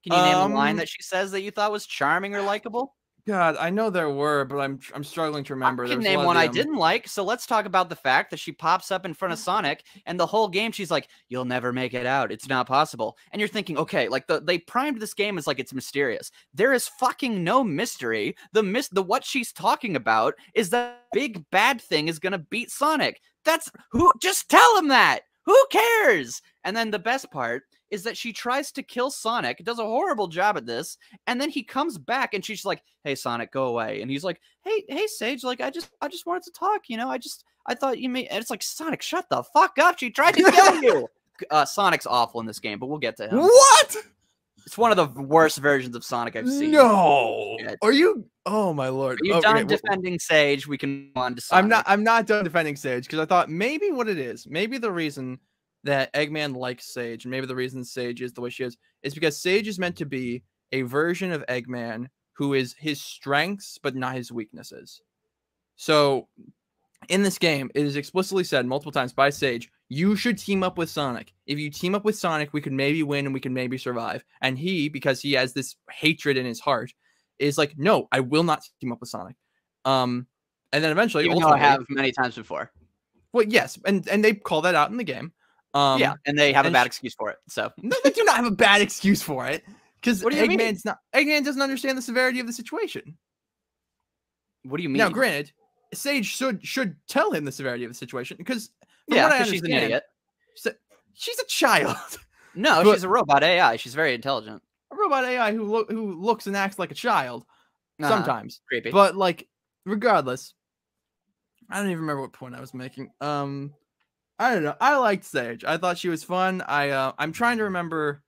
Can you name a line that she says that you thought was charming or likable? God, I know there were, but I'm struggling to remember. I can name one I didn't like. So let's talk about the fact that she pops up in front of Sonic, and the whole game she's like, "You'll never make it out. It's not possible." And you're thinking, okay, like they primed this game as like it's mysterious. There is fucking no mystery. The what she's talking about is that big bad thing is gonna beat Sonic. That's who. Just tell him that. Who cares? And then the best part is that she tries to kill Sonic, does a horrible job at this, and then he comes back and she's like, "Hey Sonic, go away." And he's like, Hey Sage, like I just wanted to talk, you know, I thought you may. And it's like, Sonic, shut the fuck up. She tried to kill you. Sonic's awful in this game, but we'll get to him. What? It's one of the worst versions of Sonic I've seen. No. Are you? Oh my lord. Are you done defending Sage? We can move on to Sonic. I'm not done defending Sage because I thought maybe what it is, maybe the reason that Eggman likes Sage, and maybe the reason Sage is the way she is because Sage is meant to be a version of Eggman who is his strengths but not his weaknesses. So in this game, it is explicitly said multiple times by Sage, you should team up with Sonic. If you team up with Sonic, we could maybe win and we can maybe survive. And he, because he has this hatred in his heart, is like, no, I will not team up with Sonic. And then eventually, even though I have many times before. Well, yes, and they call that out in the game. Yeah, and they have a bad excuse for it. So no, they do not have a bad excuse for it because Eggman doesn't understand the severity of the situation. What do you mean? Now, granted, Sage should tell him the severity of the situation because she's an idiot. She's a child. No, she's a robot AI. She's very intelligent. A robot AI who looks and acts like a child sometimes. Creepy. But like, regardless, I don't even remember what point I was making. I don't know. I liked Sage. I thought she was fun. I'm trying to remember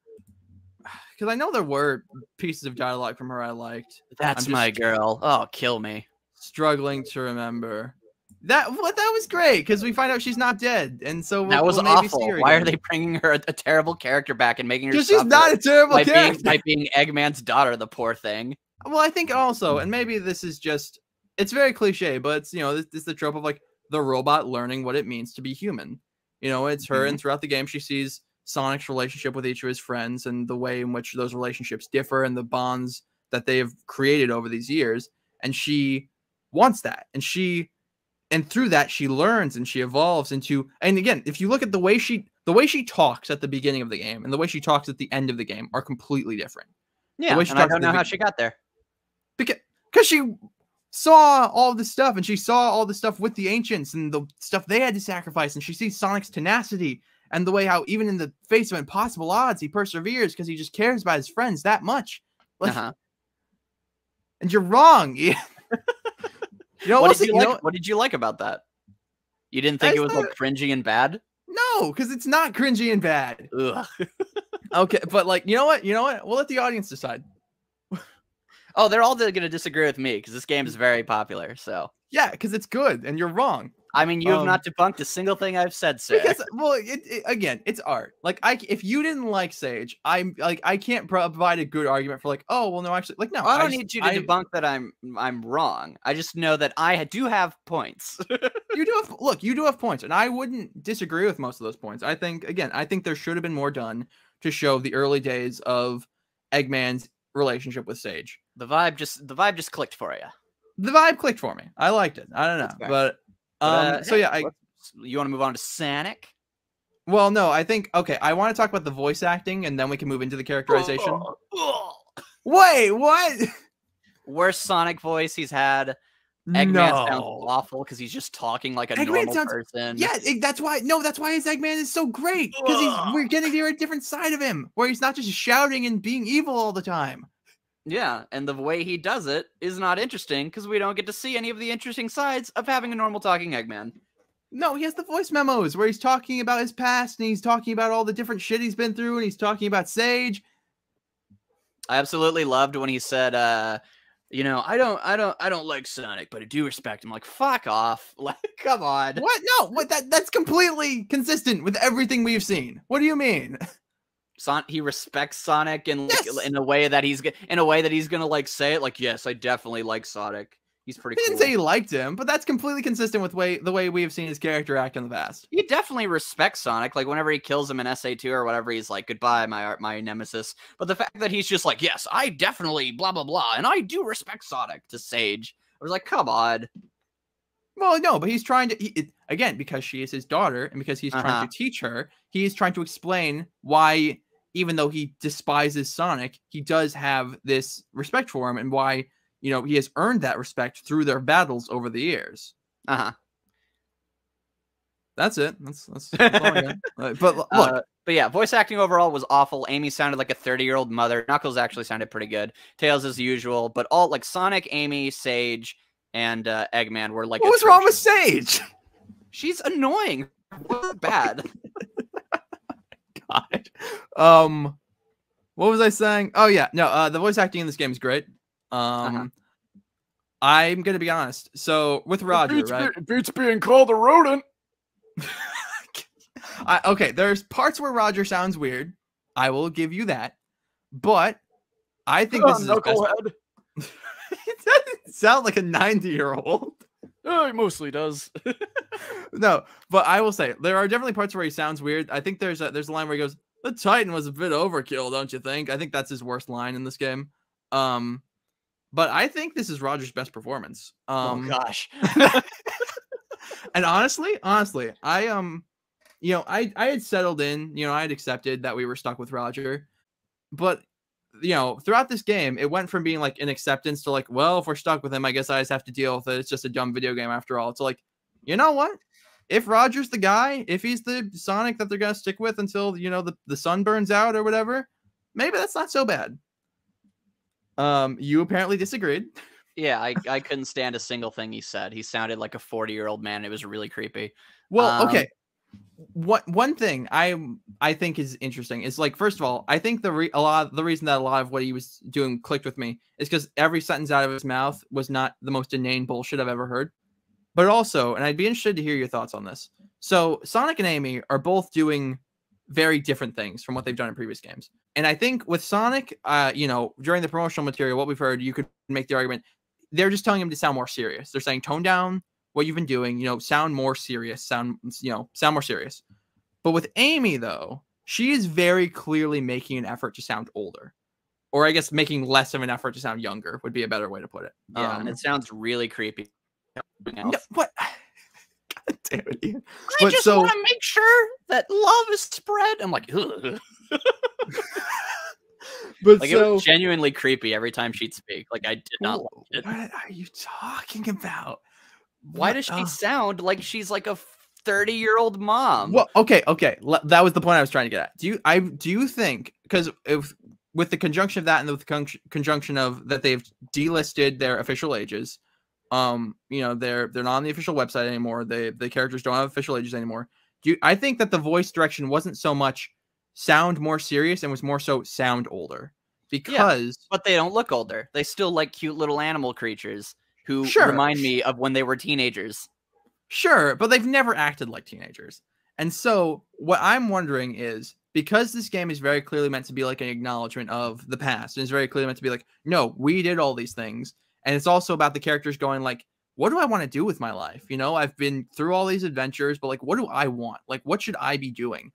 because I know there were pieces of dialogue from her I liked. That's my girl. Oh, kill me. Struggling to remember. That was great because we find out she's not dead, and so that was awful. Why are they bringing her a terrible character back and making her? Because she's not a terrible character. By being Eggman's daughter, the poor thing. Well, I think also, and maybe this is just—it's very cliche, but it's this is the trope of like the robot learning what it means to be human. It's her, and throughout the game, she sees Sonic's relationship with each of his friends and the way in which those relationships differ and the bonds that they have created over these years, and she wants that, and through that she learns and she evolves into. And again, if you look at the way she talks at the beginning of the game and the way she talks at the end of the game are completely different. Yeah, and I don't know how she got there. Because she saw all this stuff and she saw all the stuff with the ancients and the stuff they had to sacrifice, and she sees Sonic's tenacity and the way how even in the face of impossible odds he perseveres because he just cares about his friends that much. Like, and you're wrong. What did you like about that? You didn't think it was like cringy and bad? No, because it's not cringy and bad. Ugh. Okay, but like, you know what? We'll let the audience decide. Oh, they're all going to disagree with me because this game is very popular. So yeah, because it's good, and you're wrong. I mean, you have not debunked a single thing I've said, sir. Because, well, again, it's art. Like, if you didn't like Sage, I can't provide a good argument for like, oh, well, no, actually, like, no. I don't need you to debunk that I'm wrong. I just know that I do have points. You do have points, and I wouldn't disagree with most of those points. I think there should have been more done to show the early days of Eggman's relationship with Sage. The vibe just clicked for you. The vibe clicked for me. I liked it. I don't know, but. So yeah, you want to move on to Sonic? Well, no, I think I want to talk about the voice acting, and then we can move into the characterization. Wait, what? Worst Sonic voice he's had. Eggman sounds awful because he's just talking like a normal person. Yeah, that's why his Eggman is so great because we're getting to hear a different side of him where he's not just shouting and being evil all the time. Yeah, and the way he does it is not interesting because we don't get to see any of the interesting sides of having a normal talking Eggman. No, he has the voice memos where he's talking about his past and he's talking about all the different shit he's been through and he's talking about Sage. I absolutely loved when he said, I don't like Sonic, but I do respect him. Like, fuck off. Like, come on. What? No, that's completely consistent with everything we've seen. What do you mean? he respects Sonic and like Yes! in a way that he's gonna like say it like, yes, I definitely like Sonic. He's pretty He cool. didn't say he liked him, but that's completely consistent with the way we have seen his character act in the past. He definitely respects Sonic. Like whenever he kills him in SA2 or whatever, he's like, goodbye, my nemesis. But the fact that he's just like, yes, I definitely blah blah blah, and I do respect Sonic to Sage. I was like, come on. Well, no, but he's trying to again, because she is his daughter and because he's trying to teach her, he is trying to explain why, even though he despises Sonic, he does have this respect for him, and why, you know, he has earned that respect through their battles over the years. That's it. That's all I got. But look. But yeah, voice acting overall was awful. Amy sounded like a 30-year-old mother. Knuckles actually sounded pretty good. Tails as usual, but all like Sonic, Amy, Sage, and Eggman were like. What was wrong with Sage? She's annoying. Bad. God. What was I saying? Oh yeah, no. The voice acting in this game is great. I'm gonna be honest. So with Roger, right? Beats being called a rodent. Okay, there's parts where Roger sounds weird. I will give you that, but I think this is Knucklehead. It doesn't sound like a 90-year-old. Oh, he mostly does. No, but I will say there are definitely parts where he sounds weird. I think there's a line where he goes, "The Titan was a bit overkill, don't you think?" I think that's his worst line in this game. But I think this is Roger's best performance. Oh gosh. And honestly, I you know, I had settled in, you know, I had accepted that we were stuck with Roger. But, you know, throughout this game, it went from being like an acceptance to like, well, if we're stuck with him, I guess I just have to deal with it. It's just a dumb video game after all. It's like, you know what? If Roger's the guy, if he's the Sonic that they're going to stick with until, you know, the sun burns out or whatever, maybe that's not so bad. You apparently disagreed. Yeah, I couldn't stand a single thing he said. He sounded like a 40-year-old man. It was really creepy. Well, okay. One thing I think is interesting is, like, first of all, I think the reason that a lot of what he was doing clicked with me is because every sentence out of his mouth was not the most inane bullshit I've ever heard. But also, and I'd be interested to hear your thoughts on this. So Sonic and Amy are both doing very different things from what they've done in previous games. And I think with Sonic, you know, during the promotional material, what we've heard, you could make the argument they're just telling him to sound more serious. They're saying tone down what you've been doing, you know, sound more serious, sound more serious. But with Amy, though, she is very clearly making an effort to sound older, or I guess making less of an effort to sound younger would be a better way to put it. Yeah, and it sounds really creepy. No, what? God damn it, Ian. I just want to make sure that love is spread. I'm like, ugh. But like, it was genuinely creepy every time she'd speak. Like, I did not like it. What are you talking about? Why does she sound like she's like a 30-year-old mom? Well, okay. That was the point I was trying to get at. Do you think, because with the conjunction of that and with the conjunction of that they've delisted their official ages, you know, they're not on the official website anymore. The characters don't have official ages anymore. I think that the voice direction wasn't so much sound more serious and was more so sound older, because but they don't look older. They still like cute little animal creatures who remind me of when they were teenagers. Sure, but they've never acted like teenagers. And so what I'm wondering is, because this game is very clearly meant to be like an acknowledgement of the past, and it's very clearly meant to be like, no, we did all these things. And it's also about the characters going like, what do I want to do with my life? You know, I've been through all these adventures, but like, what do I want? Like, what should I be doing?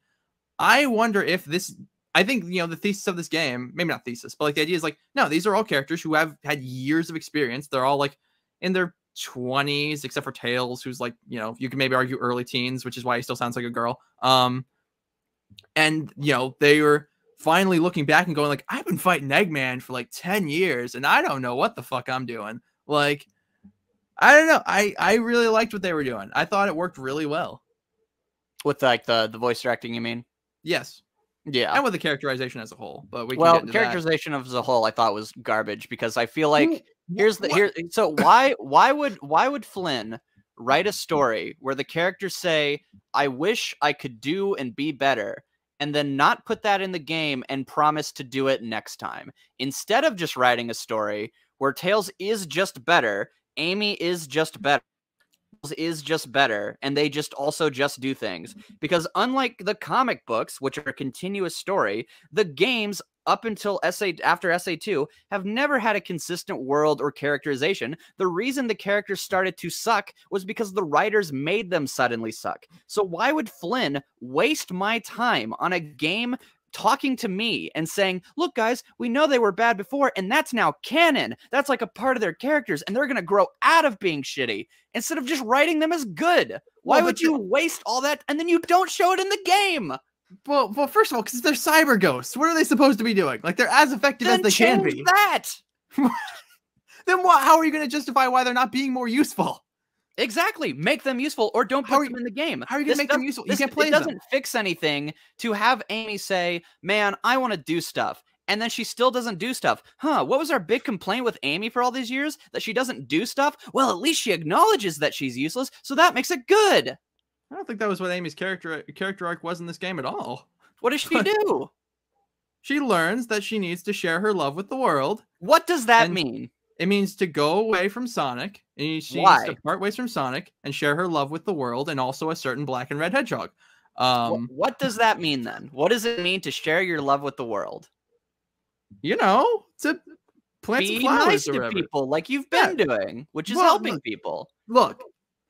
I wonder if this, I think, you know, the thesis of this game, maybe not thesis, but like the idea is like, no, these are all characters who have had years of experience. They're all like in their 20s, except for Tails, who's like, you know, you can maybe argue early teens, which is why he still sounds like a girl. And, you know, they were finally looking back and going like, I've been fighting Eggman for like 10 years and I don't know what the fuck I'm doing. Like, I don't know. I really liked what they were doing. I thought it worked really well. With like the voice directing, you mean? Yes. Yeah. And with the characterization as a whole. But we can get into characterization as a whole I thought was garbage, because I feel like so why would Flynn write a story where the characters say, I wish I could do and be better, and then not put that in the game and promise to do it next time, instead of just writing a story where Tails is just better, Amy is just better. is just better, and they just also just do things. Because unlike the comic books, which are a continuous story, the games up until after SA2 have never had a consistent world or characterization. The reason the characters started to suck was because the writers made them suddenly suck. So why would Flynn waste my time on a game talking to me and saying, look, guys, we know they were bad before, and that's now canon. That's like a part of their characters, and they're going to grow out of being shitty instead of just writing them as good. Why would you waste all that and then you don't show it in the game? Well, first of all, because they're cyber ghosts. What are they supposed to be doing? Like, they're as effective as they can be. That. Then what? How are you going to justify why they're not being more useful? Exactly. Make them useful or don't put them in the game. How are you going to make them useful? You can't play them. It doesn't fix anything to have Amy say, man, I want to do stuff. And then she still doesn't do stuff. What was our big complaint with Amy for all these years? That she doesn't do stuff? Well, at least she acknowledges that she's useless, so that makes it good. I don't think that was what Amy's character arc was in this game at all. What does she do? She learns that she needs to share her love with the world. What does that mean? It means to go away from Sonic. And she needs to part ways from Sonic and share her love with the world and also a certain black and red hedgehog. What does that mean then? What does it mean to share your love with the world? You know, to plant some flowers nice to people like you've been doing, which is helping people. Look,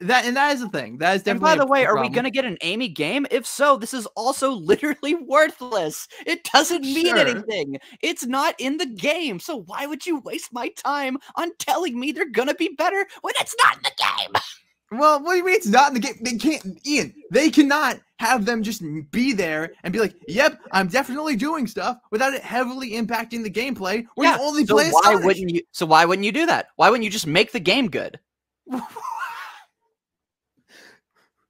that is the thing. That is definitely. And by the way, are we going to get an Amy game? If so, this is also literally worthless. It doesn't mean anything. It's not in the game. So why would you waste my time on telling me they're going to be better when it's not in the game? Well, what do you mean it's not in the game? They can't, Ian. They cannot have them just be there and be like, "Yep, I'm definitely doing stuff," without it heavily impacting the gameplay. Where you only play. Why wouldn't you? So why wouldn't you do that? Why wouldn't you just make the game good?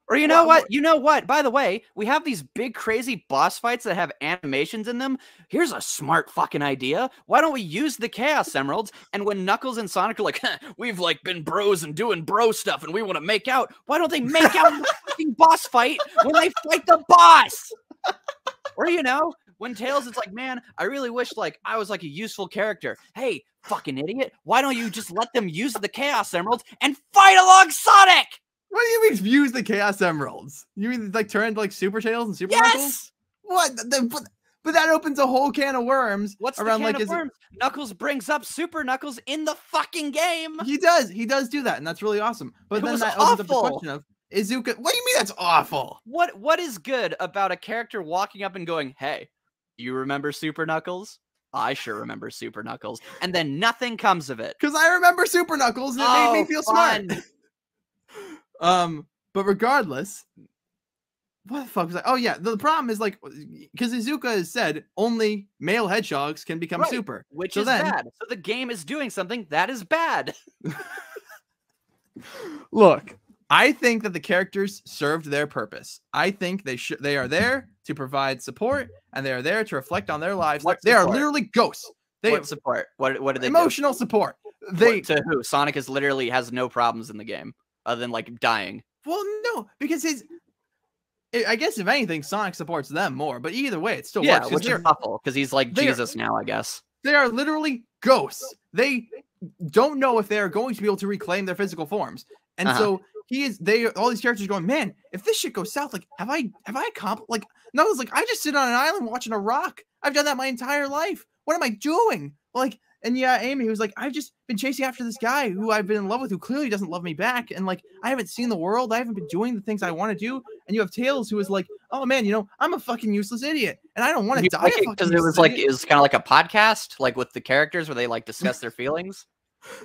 Or you know what? You know what? By the way, we have these big crazy boss fights that have animations in them. Here's a smart fucking idea. Why don't we use the Chaos Emeralds? And when Knuckles and Sonic are like, we've like been bros and doing bro stuff and we want to make out. Why don't they make out in the fucking boss fight when they fight the boss? Or you know, when Tails is like, man, I really wish like I was like a useful character. Hey, fucking idiot. Why don't you just let them use the Chaos Emeralds and fight along Sonic? What do you mean use the Chaos Emeralds? You mean like turn into like Super Tails and Super Knuckles? What? But that opens a whole can of worms. What's around the can of worms? Knuckles brings up Super Knuckles in the fucking game. He does do that, and that's really awesome. But then that opens up the question of Izuka. What do you mean that's awful? What is good about a character walking up and going, "Hey, you remember Super Knuckles? I sure remember Super Knuckles," and then nothing comes of it. Because I remember Super Knuckles, and it made me feel smart. But regardless, what the fuck was I? Oh yeah, the problem is like because Izuka has said only male hedgehogs can become super, which is bad. So the game is doing something that is bad. Look, I think that the characters served their purpose. I think they are there to provide support, and they are there to reflect on their lives. They are literally ghosts. What support? What do they emotional do? Support. To who? Sonic is literally has no problems in the game. Other than like dying. Well, no, because I guess if anything, Sonic supports them more. But either way, it still works. Which is awful because he's like Jesus now, I guess. They are literally ghosts. They don't know if they are going to be able to reclaim their physical forms, and so all these characters are going, man, if this shit goes south, like have I accomplished? Like Knuckles, like I just sit on an island watching a rock. I've done that my entire life. What am I doing? Like. And yeah, Amy was like, I've just been chasing after this guy who I've been in love with, who clearly doesn't love me back. And like, I haven't seen the world. I haven't been doing the things I want to do. And you have Tails, who is like, oh man, you know, I'm a fucking useless idiot. And I don't want to die. Because it was like, it was kind of like a podcast, like with the characters where they like discuss their feelings.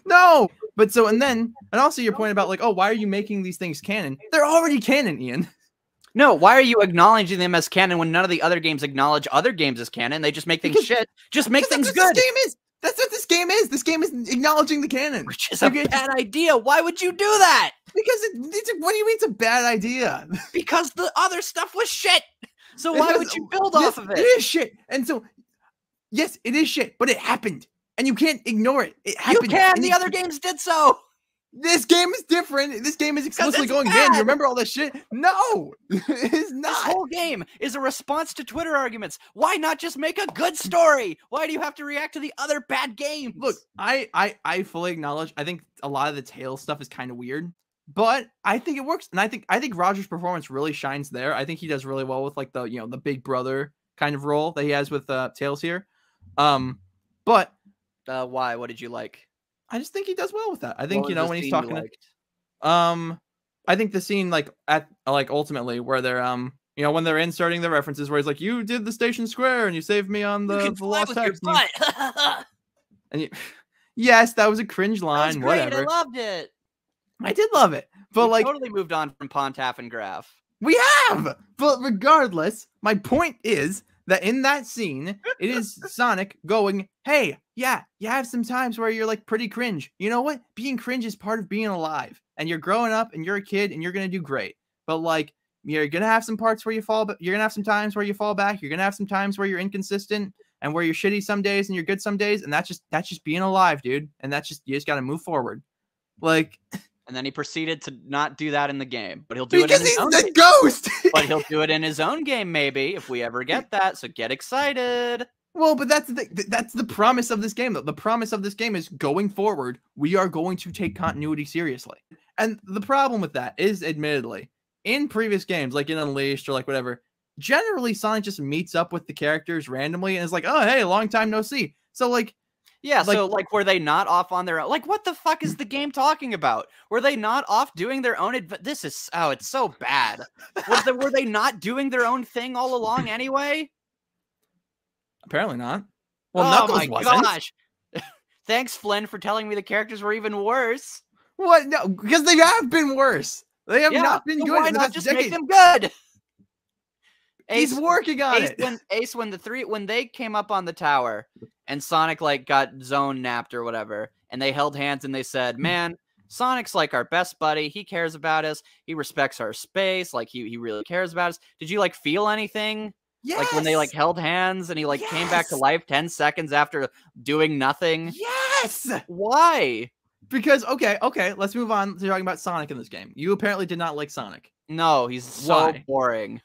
No, but so, and also your point about like, oh, why are you making these things canon? They're already canon, Ian. No, why are you acknowledging them as canon when none of the other games acknowledge other games as canon? They just make things shit. Just make things good. This game is. That's what this game is. This game is acknowledging the canon. Which is a bad idea. Why would you do that? Because what do you mean it's a bad idea? Because the other stuff was shit. So why would you build off of it? It is shit. And so, yes, it is shit, but it happened. And you can't ignore it. It happened. You can. The other games did so. This game is different. This game is explicitly going, man, you remember all this shit? No, it is not. This whole game is a response to Twitter arguments. Why not just make a good story? Why do you have to react to the other bad games? Look, I fully acknowledge, I think a lot of the Tails stuff is kind of weird, But I think it works, and I think Roger's performance really shines there. I think he does really well with like the the big brother kind of role that he has with Tails here. But Why? What did you like? I just think he does well with that. I What think was when the he's scene you talking to liked? I think the scene like at like ultimately where they're when they're inserting the references where he's like, you did the station square and you saved me on You the can fly lost with your text butt. and you, yes, that was a cringe That was line, great. I whatever. loved it. I did love it. But We like totally moved on from Pontaff and Graph. we have. But regardless, my point is that in that scene, it is Sonic going, hey, yeah, you have some times where you're like pretty cringe. You know what? Being cringe is part of being alive. And you're growing up and you're a kid and you're going to do great. But like, you're going to have some parts where you fall, but you're going to have some times where you fall back. You're going to have some times where you're inconsistent and where you're shitty some days and you're good some days. And that's just being alive, dude. And you just got to move forward. Like, and then he proceeded to not do that in the game, but he'll do it because in his he's own the game. ghost. But he'll do it in his own game, maybe, if we ever get that. So get excited. Well, but that's the promise of this game, though. The promise of this game is going forward, we are going to take continuity seriously. And the problem with that is, admittedly, in previous games, like in Unleashed or like whatever, generally Sonic just meets up with the characters randomly and is like, oh, hey, long time no see. So like, yeah, so like, were they not off on their own? Like, what the fuck is the game talking about? Were they not off doing their own? This is, oh, it's so bad. Were they not doing their own thing all along anyway? Apparently not. Well, oh Knuckles my wasn't. Gosh. Thanks, Flynn, for telling me the characters were even worse. What? No, because they have been worse. They have not been good. Why not just make them good? He's working on it. When they came up on the tower and Sonic like got zone napped or whatever, and they held hands and they said, "Man, Sonic's like our best buddy. He cares about us. He respects our space. Like he really cares about us." Did you like feel anything? Yes. Like when they like held hands and he like came back to life 10 seconds after doing nothing? Yes. Why? Because okay, let's move on to talking about Sonic in this game. You apparently did not like Sonic. No, he's so boring.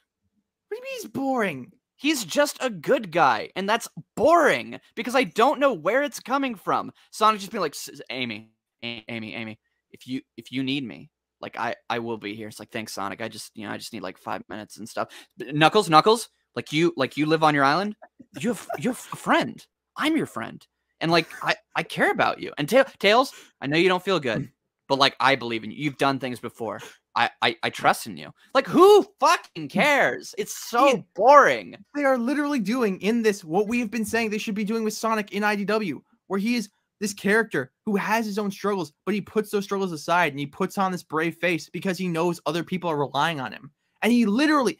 What do you mean he's boring? He's just a good guy, and that's boring because I don't know where it's coming from. Sonic just being like, Amy, if you need me, like I will be here. It's like, thanks, Sonic. I just need like 5 minutes and stuff. Knuckles, like you live on your island. You have a friend. I'm your friend, and like I care about you. And Tails, I know you don't feel good, but like I believe in you. You've done things before. I trust in you. Like, who fucking cares? It's so boring. They are literally doing in this what we have been saying they should be doing with Sonic in IDW, where he is this character who has his own struggles, but he puts those struggles aside and he puts on this brave face because he knows other people are relying on him. And he literally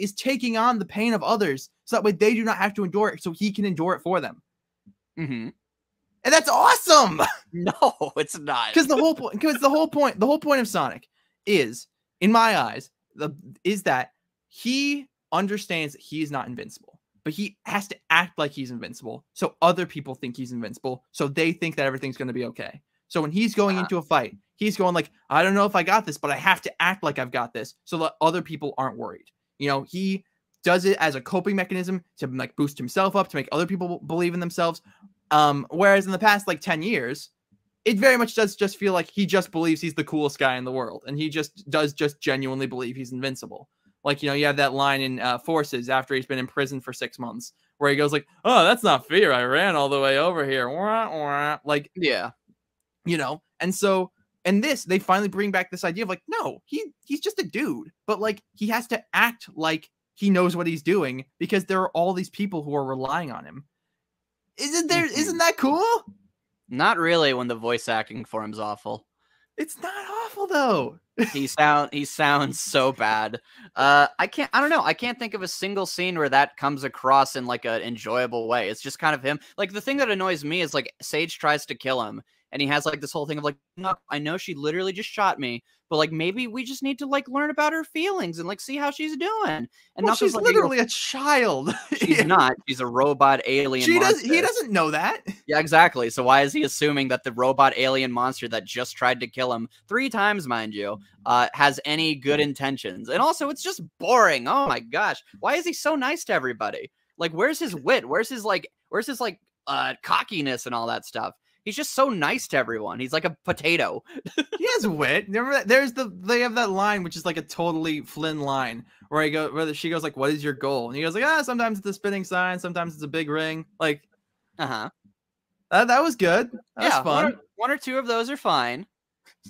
is taking on the pain of others so that way they do not have to endure it, so he can endure it for them. Mm-hmm. And that's awesome. No, it's not. Because the whole point of Sonic is, in my eyes, is that he understands that he is not invincible, but he has to act like he's invincible so other people think he's invincible, so they think that everything's going to be okay. So when he's going into a fight, he's going like, I don't know if I got this, but I have to act like I've got this so that other people aren't worried. He does it as a coping mechanism to like boost himself up, to make other people believe in themselves. Whereas in the past like 10 years, it very much does just feel like he just believes he's the coolest guy in the world. And he just genuinely believe he's invincible. Like, you have that line in Forces after he's been in prison for 6 months where he goes like, oh, that's not fear. I ran all the way over here. Wah, wah. Like, yeah, and so, and this, they finally bring back this idea of like, no, he's just a dude, but like, he has to act like he knows what he's doing because there are all these people who are relying on him. Isn't that cool? Not really when the voice acting for him's awful. It's not awful though. He sounds so bad. I don't know. I can't think of a single scene where that comes across in like an enjoyable way. It's just kind of him. Like the thing that annoys me is like Sage tries to kill him and he has like this whole thing of like, no, I know she literally just shot me, but like maybe we just need to like learn about her feelings and like see how she's doing. And well, she's like, literally a child. She's not. She's a robot alien. He doesn't know that. Yeah, exactly. So why is he assuming that the robot alien monster that just tried to kill him 3 times, mind you, has any good intentions? And also, it's just boring. Oh my gosh, why is he so nice to everybody? Like, where's his wit? Where's his cockiness and all that stuff? he's just so nice to everyone. He's like a potato. He has wit. Remember that? They have that line, which is like a totally Flynn line, where she goes like, "What is your goal?" And he goes like, sometimes it's a spinning sign, sometimes it's a big ring. Like, that was good. That was fun. One or two of those are fine.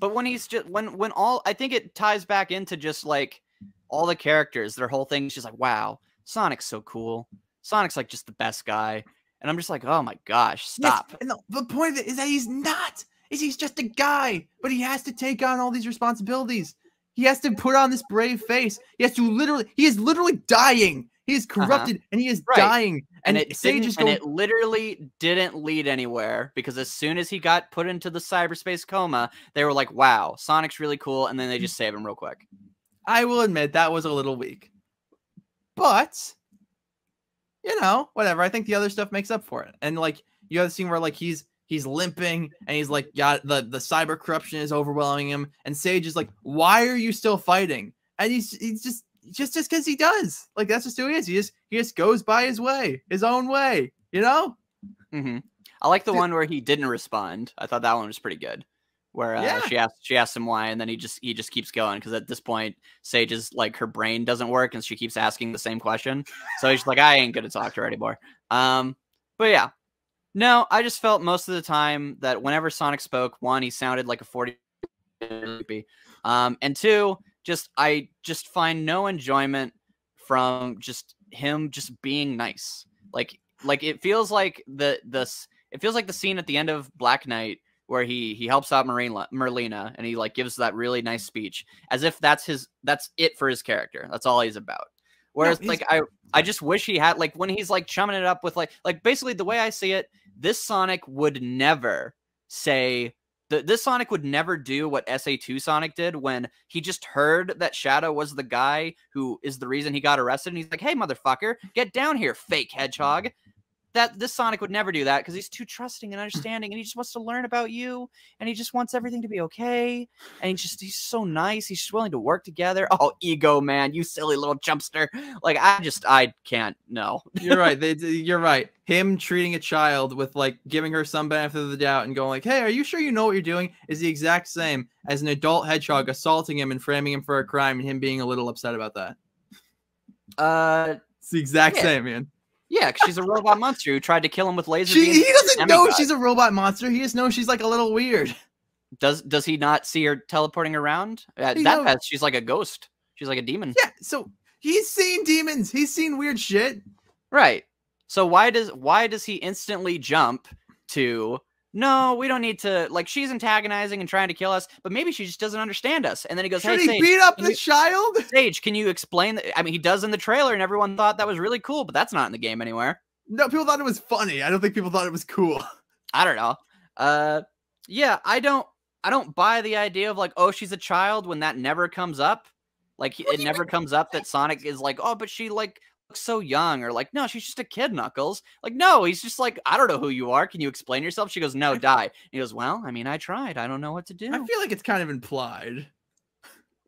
But when he's just when all, I think it ties back into just like all the characters, their whole thing is just like, wow, Sonic's so cool. Sonic's like just the best guy. And I'm just like, oh my gosh, stop. Yes, and the point of it is that he's not. He's just a guy, but he has to take on all these responsibilities. He has to put on this brave face. He is literally dying. He is corrupted and he is dying. And it literally didn't lead anywhere, because as soon as he got put into the cyberspace coma, they were like, wow, Sonic's really cool. And then they just save him real quick. I will admit that was a little weak. But, you know, whatever. I think the other stuff makes up for it. And like, you have the scene where like he's limping and he's like, the cyber corruption is overwhelming him. And Sage is like, why are you still fighting? And he's just because he does. Like, that's just who he is. He just goes by his own way, you know? I like the one where he didn't respond. I thought that one was pretty good. Where she asked him why, and then he just keeps going, because at this point Sage's like, her brain doesn't work and she keeps asking the same question. So he's like, I ain't gonna talk to her anymore. But yeah. No, I just felt most of the time that whenever Sonic spoke, one, he sounded like a 40 and two, I just find no enjoyment from just him just being nice. Like it feels like the scene at the end of Black Knight where he helps out Merlina and he like gives that really nice speech, as if that's it for his character. That's all he's about. Whereas I just wish he had, like, when he's like chumming it up with like basically the way I see it, this Sonic would never say this Sonic would never do what SA2 Sonic did when he just heard that Shadow was the guy who is the reason he got arrested. And he's like, hey, motherfucker, get down here, fake hedgehog. This Sonic would never do that, because he's too trusting and understanding, and he just wants to learn about you, and he just wants everything to be okay, and he's so nice. He's just willing to work together. Oh, ego, man, you silly little jumpster. Like, I can't. No. You're right. You're right. Him treating a child with like giving her some benefit of the doubt and going like, hey, are you sure you know what you're doing, is the exact same as an adult hedgehog assaulting him and framing him for a crime and him being a little upset about that. It's the exact same, man. Yeah, because she's a robot monster who tried to kill him with laser beams. He doesn't know she's a robot monster. He just knows she's like a little weird. Does he not see her teleporting around? She's like a ghost. She's like a demon. Yeah, so he's seen demons. He's seen weird shit. Right. So why does he instantly jump to, no, we don't need to, like, she's antagonizing and trying to kill us, but maybe she just doesn't understand us. And then he goes, hey, Sage, beat up the child? Sage, can you explain that? I mean, he does in the trailer and everyone thought that was really cool, but that's not in the game anywhere. No, people thought it was funny. I don't think people thought it was cool. I don't know. Yeah, I don't buy the idea of like, oh, she's a child, when that never comes up. Like, it never comes up that Sonic is like, oh, but she like looks so young, or like, no, she's just a kid, Knuckles. Like, no, he's just like, I don't know who you are. Can you explain yourself? She goes, no, die. And he goes, well, I mean, I tried. I don't know what to do. I feel like it's kind of implied.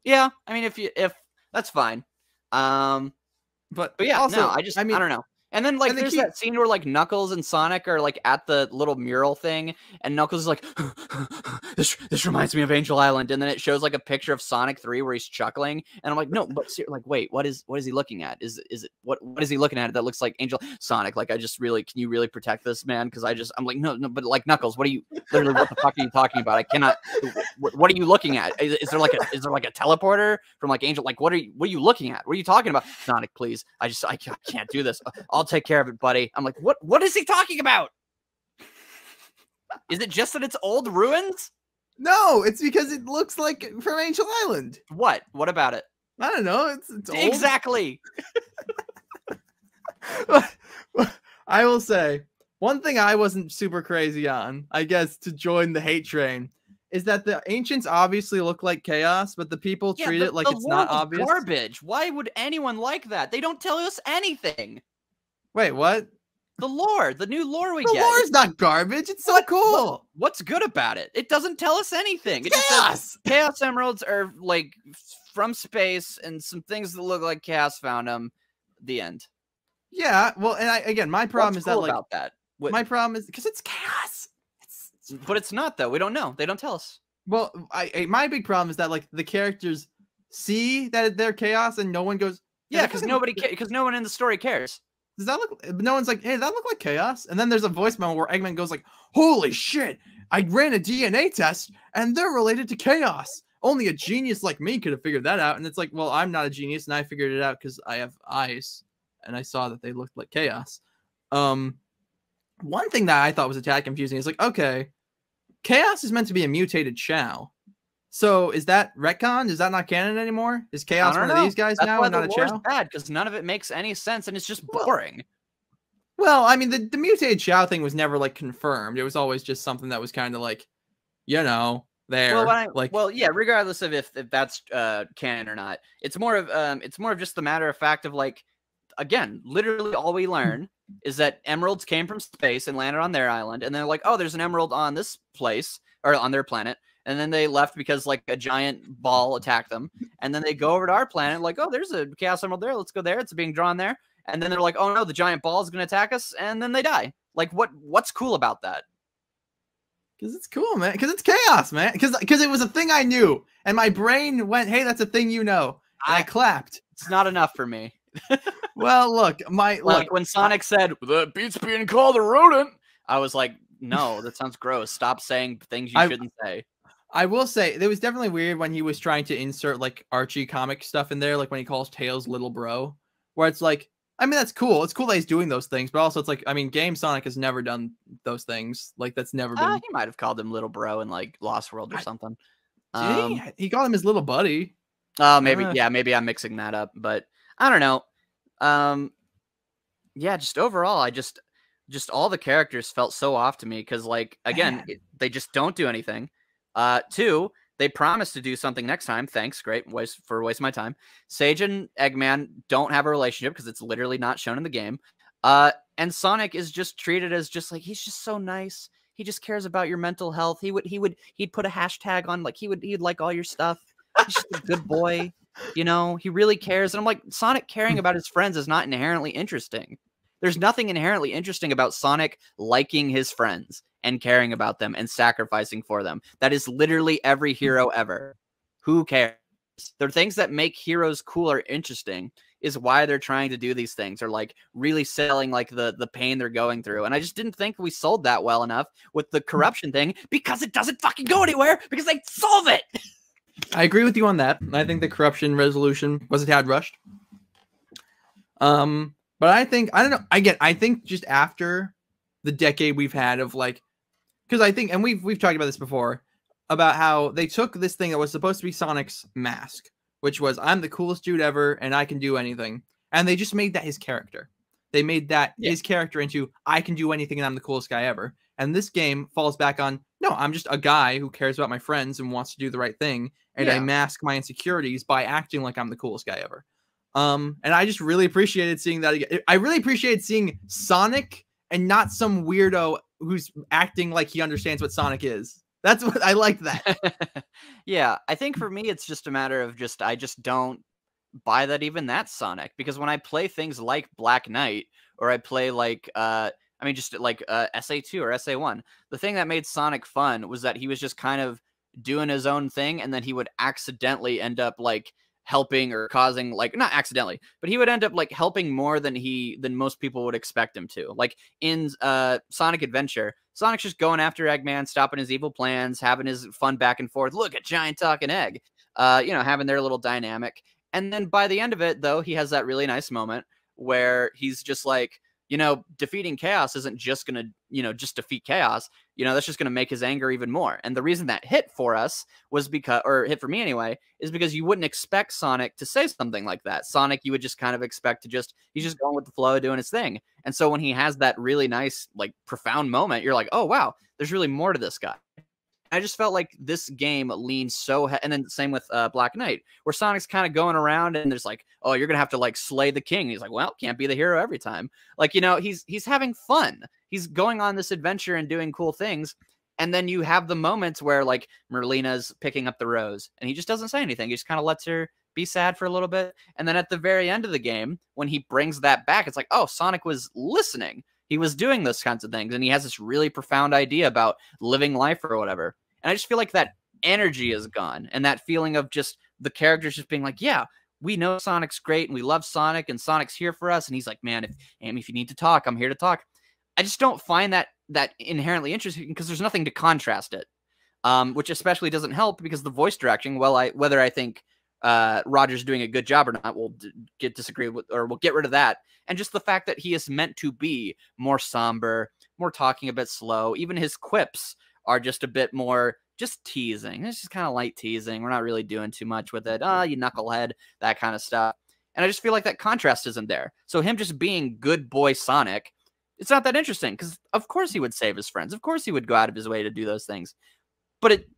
Yeah, I mean, if that's fine. But yeah, also, no, I don't know. And then like there's that scene where like Knuckles and Sonic are like at the little mural thing, and Knuckles is like, this reminds me of Angel Island, and then it shows like a picture of Sonic 3 where he's chuckling, and I'm like, no, but like, wait, what is he looking at? Is it what is he looking at that looks like Angel Sonic? Like, can you really protect this man? Because I'm like, no, but like Knuckles, what the fuck are you talking about? I cannot. What are you looking at? Is there like a teleporter from like Angel? Like, what are you looking at? What are you talking about? Sonic, please, I can't do this. I'll take care of it, buddy. I'm like, what is he talking about? Is it just that it's old ruins? No, it's because it looks like from Angel Island. What about it? I don't know. It's old. Exactly. I will say one thing I wasn't super crazy on, I guess, to join the hate train, is that the ancients obviously look like chaos, but the people treat it like it's not obvious. Garbage. Why would anyone like that? They don't tell us anything. Wait, what? The lore, the new lore we get. The lore's not garbage. It's so cool. What's good about it? It doesn't tell us anything. It just says Chaos Emeralds are like from space, and some things that look like Chaos found them. The end. Yeah, well, and my problem is that like about that. My problem is because it's chaos. But it's not though. We don't know. They don't tell us. Well, my big problem is that like the characters see that they're chaos and no one goes. Yeah, because no one in the story cares. Does that look? No one's like, hey, does that look like chaos? And then there's a voicemail where Eggman goes like, holy shit, I ran a DNA test and they're related to chaos. Only a genius like me could have figured that out. And it's like, well, I'm not a genius and I figured it out because I have eyes and I saw that they looked like chaos. One thing that I thought was a tad confusing is like, okay, chaos is meant to be a mutated Chow. So is that retcon? Is that not canon anymore? Is chaos one of these guys now and not a Chow? Bad because none of it makes any sense and it's just boring. Well, I mean, the mutated Chow thing was never like confirmed. It was always just something that was kind of like, you know, there. Well, yeah. Regardless of if that's canon or not, it's more of just the matter of fact of like, again, literally all we learn is that emeralds came from space and landed on their island, and they're like, oh, there's an emerald on this place or on their planet. And then they left because like a giant ball attacked them. And then they go over to our planet like, oh, there's a chaos emerald there. Let's go there. It's being drawn there. And then they're like, oh no, the giant ball is going to attack us. And then they die. Like what's cool about that? Because it's cool, man. Because it's chaos, man. Because it was a thing I knew. And my brain went, hey, that's a thing you know. And I clapped. It's not enough for me. Well, look, when Sonic said, that beats being called a rodent, I was like, no, that sounds gross. Stop saying things you shouldn't say. I will say it was definitely weird when he was trying to insert like Archie comic stuff in there, like when he calls Tails little bro, where it's like, I mean, that's cool. It's cool that he's doing those things, but also it's like, I mean, Game Sonic has never done those things. Like that's never been. He might have called him little bro in like Lost World or something. He called him his little buddy. Oh, maybe maybe I'm mixing that up, but I don't know. Yeah, just overall, I just all the characters felt so off to me because, like, again, they just don't do anything. 2, they promise to do something next time. Thanks, great, for wasting my time. Sage and Eggman don't have a relationship because it's literally not shown in the game. And Sonic is just treated as just like he's just so nice. He just cares about your mental health. He'd put a hashtag on like he'd like all your stuff. He's just a good boy. You know, he really cares. And I'm like, Sonic caring about his friends is not inherently interesting. There's nothing inherently interesting about Sonic liking his friends and caring about them and sacrificing for them. That is literally every hero ever. Who cares? The things that make heroes cool or interesting is why they're trying to do these things, or like really selling like the pain they're going through. And I just didn't think we sold that well enough with the corruption thing because it doesn't fucking go anywhere because they solve it. I agree with you on that. I think the corruption resolution was a tad rushed. But I think, I don't know, I think just after the decade we've had of like, because I think, and we've talked about this before, about how they took this thing that was supposed to be Sonic's mask, which was, I'm the coolest dude ever and I can do anything. And they just made that his character. They made that his character into, I can do anything and I'm the coolest guy ever. And this game falls back on, no, I'm just a guy who cares about my friends and wants to do the right thing. And I mask my insecurities by acting like I'm the coolest guy ever. And I just really appreciated seeing that again. I really appreciated seeing Sonic and not some weirdo who's acting like he understands what Sonic is. That's what I liked that. Yeah, I think for me, it's just a matter of I just don't buy that even that's Sonic, because when I play things like Black Knight or I play like, just like SA2 or SA1, the thing that made Sonic fun was that he was just kind of doing his own thing, and then he would accidentally end up like helping or causing, like, not accidentally, but he would end up like helping more than most people would expect him to. Like in Sonic Adventure, Sonic's just going after Eggman, stopping his evil plans, having his fun back and forth. Look at Giant Talking Egg, having their little dynamic. And then by the end of it, though, he has that really nice moment where he's just like, defeating chaos isn't just gonna, just defeat chaos. That's just gonna make his anger even more. And the reason that hit for us was because, or hit for me anyway, is because you wouldn't expect Sonic to say something like that. Sonic, you would just kind of expect to he's just going with the flow, doing his thing. And so when he has that really nice, like, profound moment, you're like, oh, wow, there's really more to this guy. I just felt like this game leans so and then same with Black Knight, where Sonic's kind of going around and there's like, oh, you're gonna have to like slay the king. And he's like, well, can't be the hero every time. Like, he's having fun. He's going on this adventure and doing cool things. And then you have the moments where like Merlina's picking up the rose and he just doesn't say anything. He just kind of lets her be sad for a little bit. And then at the very end of the game, when he brings that back, it's like, oh, Sonic was listening. he was doing those kinds of things, and he has this really profound idea about living life or whatever. And I just feel like that energy is gone, and that feeling of just the characters just being like, yeah, we know Sonic's great and we love Sonic and Sonic's here for us. And he's like, man, if you need to talk, I'm here to talk. I just don't find that inherently interesting because there's nothing to contrast it, which especially doesn't help because the voice direction, whether I think Roger's doing a good job or not, we'll disagree with, or we'll get rid of that. And just the fact that he is meant to be more somber, more talking a bit slow. Even his quips are just a bit more just teasing. It's just kind of light teasing. We're not really doing too much with it. You knucklehead, that kind of stuff. And I just feel like that contrast isn't there. So him just being good boy Sonic, it's not that interesting because of course he would save his friends. Of course he would go out of his way to do those things. But it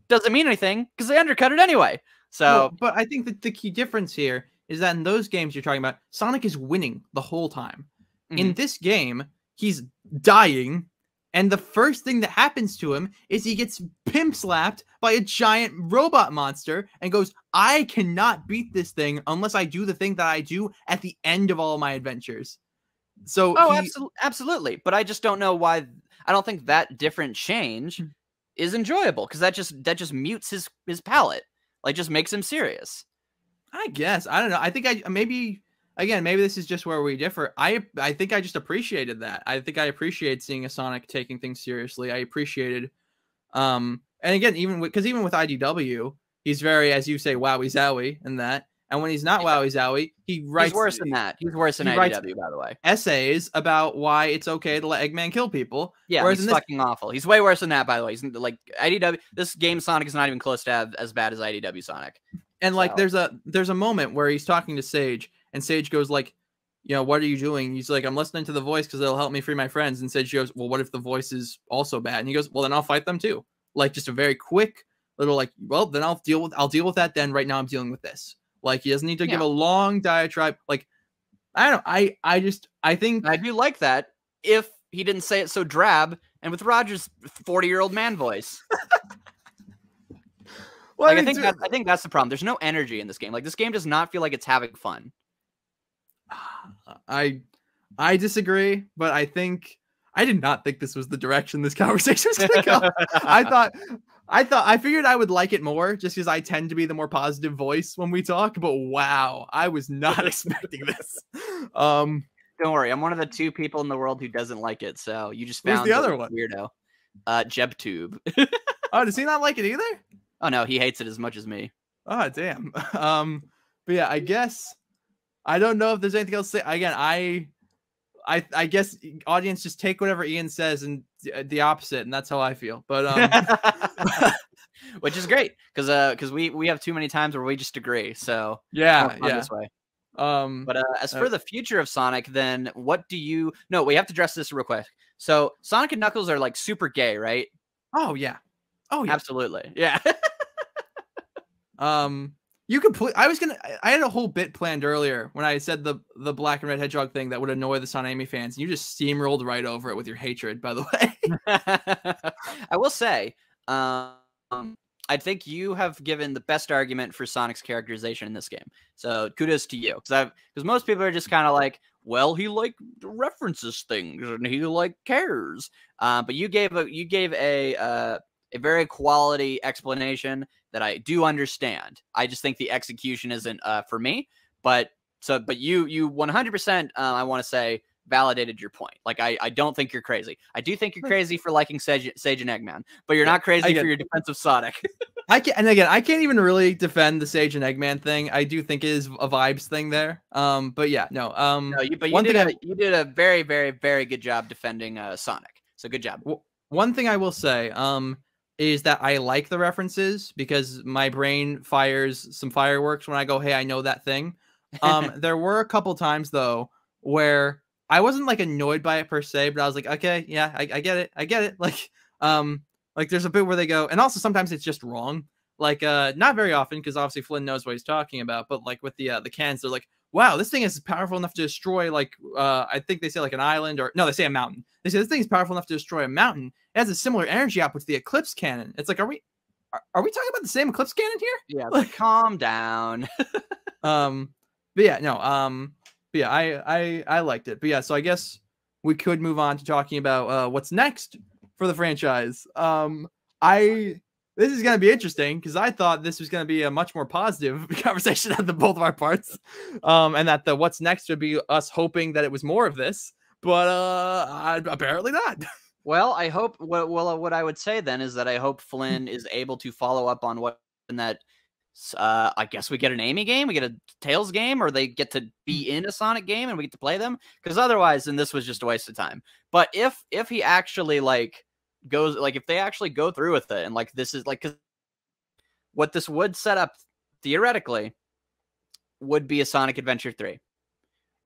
doesn't mean anything because they undercut it anyway. So, well, but I think that the key difference here is that in those games you're talking about, Sonic is winning the whole time. In this game, he's dying, and the first thing that happens to him is he gets pimp slapped by a giant robot monster and goes, I cannot beat this thing unless I do the thing that I do at the end of all my adventures. So, absolutely. But I just don't know why. I don't think that different change is enjoyable because that just mutes his palate. Like, just makes him serious. I guess. I don't know. I think maybe this is just where we differ. I think I just appreciated that. I think I appreciate seeing a Sonic taking things seriously. I appreciated, and again, even with IDW, he's very, as you say, wowie zowie in that. And when he's not wowie zowie, he writes. He's worse than that. He's worse than IDW, by the way. Essays about why it's okay to let Eggman kill people. Yeah, whereas he's fucking awful. He's way worse than that, by the way. He's like IDW. This game Sonic is not even close to have as bad as IDW Sonic. And like, there's a moment where he's talking to Sage, and Sage goes like, you know, what are you doing? He's like, I'm listening to the voice because it'll help me free my friends. And Sage goes, well, what if the voice is also bad? And he goes, well, then I'll fight them too. Like, just a very quick little like, well, then I'll deal with that. Then right now I'm dealing with this. Like, he doesn't need to give a long diatribe. Like, I don't know. I think I do like that if he didn't say it so drab and with Roger's 40-year-old man voice. Well, like, I think that's the problem. There's no energy in this game. Like, this game does not feel like it's having fun. I disagree, but I did not think this was the direction this conversation was going to go. I figured I would like it more just because I tend to be the more positive voice when we talk, but wow, I was not expecting this. Don't worry, I'm one of the 2 people in the world who doesn't like it, so you just found the other one. Weirdo. JebTube. Oh, does he not like it either? Oh no, he hates it as much as me. Oh damn. But yeah, I guess I don't know if there's anything else to say. Again, I guess audience just take whatever Ian says and the opposite, and that's how I feel. But which is great because we have too many times where we just agree. So yeah. This way. But as for the future of Sonic, then what do you? No, we have to address this real quick. So Sonic and Knuckles are like super gay, right? Oh yeah. Absolutely. Yeah. I had a whole bit planned earlier when I said the black and red hedgehog thing that would annoy the Sonic fans. And you just steamrolled right over it with your hatred, by the way. I will say, I think you have given the best argument for Sonic's characterization in this game. So kudos to you. Because most people are just kind of like, well, he like references things and he like cares. But you gave a very quality explanation that I do understand. I just think the execution isn't for me. But you 100%, I want to say, validated your point. Like, I don't think you're crazy. I do think you're crazy for liking Sage and Eggman, but you're not crazy for your defense of Sonic. I can't even really defend the Sage and Eggman thing. I do think it is a vibes thing there. But yeah, no. You did a very, very, very good job defending Sonic. So good job. One thing I will say, is that I like the references because my brain fires some fireworks when I go, hey, I know that thing. There were a couple times though where I wasn't like annoyed by it per se, but I was like, okay, yeah, I get it. I get it. Like there's a bit where they go, and also sometimes it's just wrong. Like, not very often, because obviously Flynn knows what he's talking about, but like with the cans, they're like, wow, this thing is powerful enough to destroy, like, I think they say like an island, or no, they say a mountain. They say this thing is powerful enough to destroy a mountain. It has a similar energy output to the Eclipse cannon. It's like, are we talking about the same Eclipse cannon here? Yeah, like, calm down. But yeah, no, but yeah, I liked it. But yeah, so I guess we could move on to talking about what's next for the franchise. This is going to be interesting because I thought this was going to be a much more positive conversation at the both of our parts, and that the what's next would be us hoping that it was more of this, but apparently not. Well, I hope. What I would say then is that I hope Flynn is able to follow up on what in that. I guess we get an Amy game, we get a Tails game, or they get to be in a Sonic game and we get to play them. Because otherwise, then this was just a waste of time. But if he actually like goes, like if they actually go through with it, and like this is like, 'cause what this would set up theoretically would be a Sonic Adventure 3.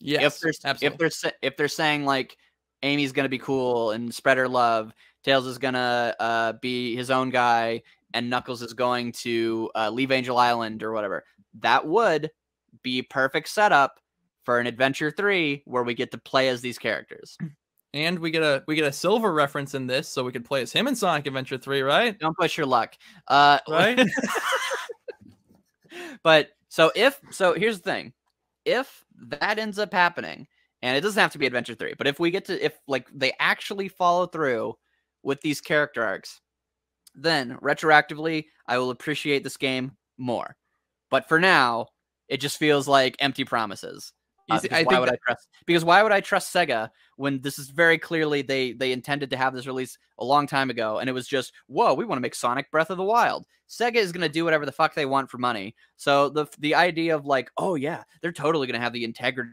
Yes, absolutely. If they're saying like Amy's gonna be cool and spread her love, Tails is gonna be his own guy, and Knuckles is going to leave Angel Island or whatever, that would be perfect setup for an Adventure 3 where we get to play as these characters. And we get a Silver reference in this, so we could play as him in Sonic Adventure 3, right? Don't push your luck. Right? But so here's the thing. If that ends up happening, and it doesn't have to be Adventure 3, but if like they actually follow through with these character arcs, then retroactively I will appreciate this game more. But for now, it just feels like empty promises. Because why would I trust Sega when this is very clearly they intended to have this release a long time ago, and it was just, whoa, we want to make Sonic Breath of the Wild. Sega is going to do whatever the fuck they want for money. So the idea of like, oh yeah, they're totally going to have the integrity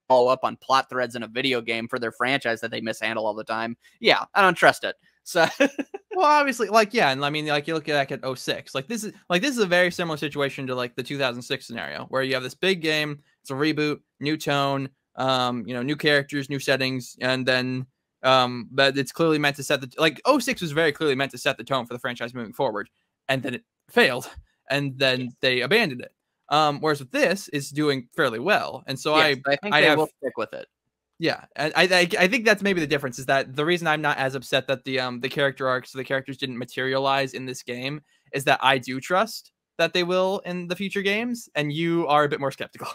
follow up on plot threads in a video game for their franchise that they mishandle all the time. Yeah, I don't trust it. So well, obviously, like, yeah, and I mean, like, you look back at 06, like this is a very similar situation to like the 2006 scenario where you have this big game, it's a reboot, new tone, new characters, new settings, and then but it's clearly meant to set the, like, 06 was very clearly meant to set the tone for the franchise moving forward, and then it failed, and then they abandoned it. Whereas with this, it's doing fairly well, and so yes, I think they will stick with it. Yeah, I think that's maybe the difference, is that the reason I'm not as upset that the character arcs, the characters didn't materialize in this game, is that I do trust that they will in the future games, and you are a bit more skeptical.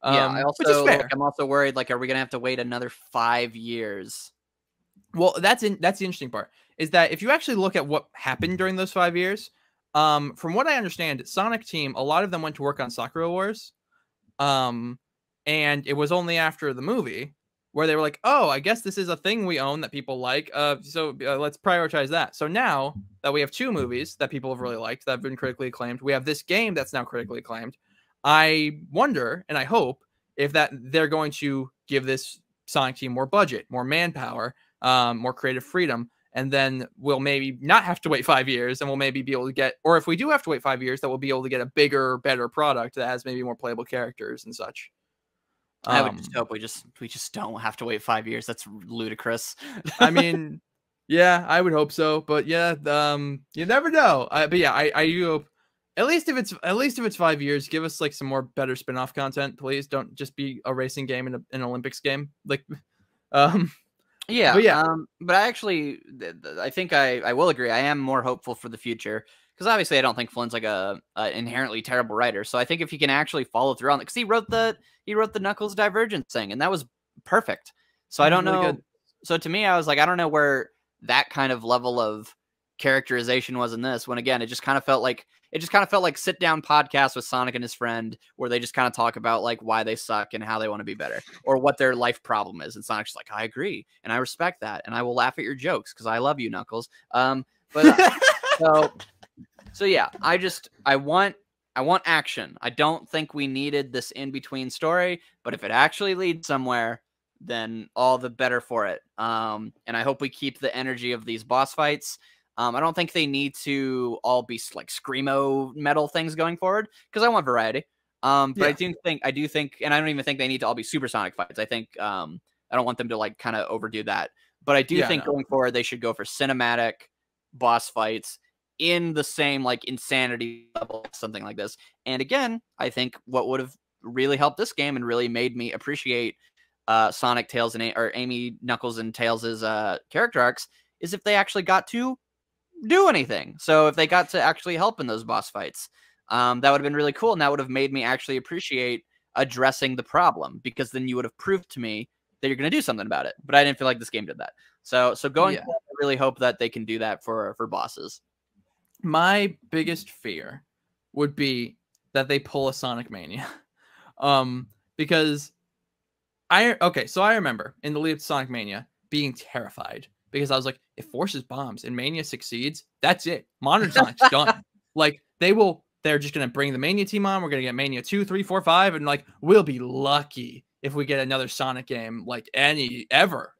Yeah, which is fair. I'm also worried, like, are we gonna have to wait another 5 years? Well, that's the interesting part, is that if you actually look at what happened during those 5 years, from what I understand, Sonic Team, a lot of them went to work on Sakura Wars, and it was only after the movie where they were like, oh, I guess this is a thing we own that people like. So let's prioritize that. So now that we have 2 movies that people have really liked, that have been critically acclaimed, we have this game that's now critically acclaimed. I wonder, and I hope, if that they're going to give this Sonic Team more budget, more manpower, more creative freedom, and then we'll maybe not have to wait 5 years, and we'll maybe be able to get, or if we do have to wait 5 years, that we'll be able to get a bigger, better product that has maybe more playable characters and such. I would just hope we just don't have to wait 5 years. That's ludicrous. I mean, yeah, I would hope so, but yeah, you never know. But yeah, I do hope, at least if it's 5 years, give us like some more better spin-off content, please. Don't just be a racing game and an Olympics game. Like, yeah, but I actually, I think I will agree. I am more hopeful for the future, because obviously I don't think Flynn's like a inherently terrible writer. So I think if he can actually follow through on it, because he wrote the Knuckles Divergence thing, and that was perfect. So I don't know. Good. So to me, I was like, I don't know where that kind of level of characterization was in this. When again, it just kind of felt like sit down podcast with Sonic and his friend, where they just kind of talk about like why they suck and how they want to be better, or what their life problem is. And Sonic's like, I agree, and I respect that, and I will laugh at your jokes because I love you, Knuckles. So yeah, I want action. I don't think we needed this in-between story, but if it actually leads somewhere, then all the better for it. And I hope we keep the energy of these boss fights. I don't think they need to all be like screamo metal things going forward, because I want variety. But yeah. I do think, and I don't even think they need to all be supersonic fights. I think I don't want them to like kind of overdo that. But I do think going forward, they should go for cinematic boss fights in the same like insanity level, something like this. And again, I think what would have really helped this game and really made me appreciate Sonic, Tails, or Amy, Knuckles, and Tails' character arcs is if they actually got to do anything. So if they got to actually help in those boss fights, that would have been really cool, and that would have made me actually appreciate addressing the problem, because then you would have proved to me that you're going to do something about it. But I didn't feel like this game did that. So going Yeah. forward, I really hope that they can do that for bosses. My biggest fear would be that they pull a Sonic Mania. Because so I remember in the lead up to Sonic Mania being terrified because I was like, if Forces bombs and Mania succeeds, that's it. Modern Sonic's done. Like they're just gonna bring the Mania team on. We're gonna get Mania 2, 3, 4, 5, and like we'll be lucky if we get another Sonic game like ever.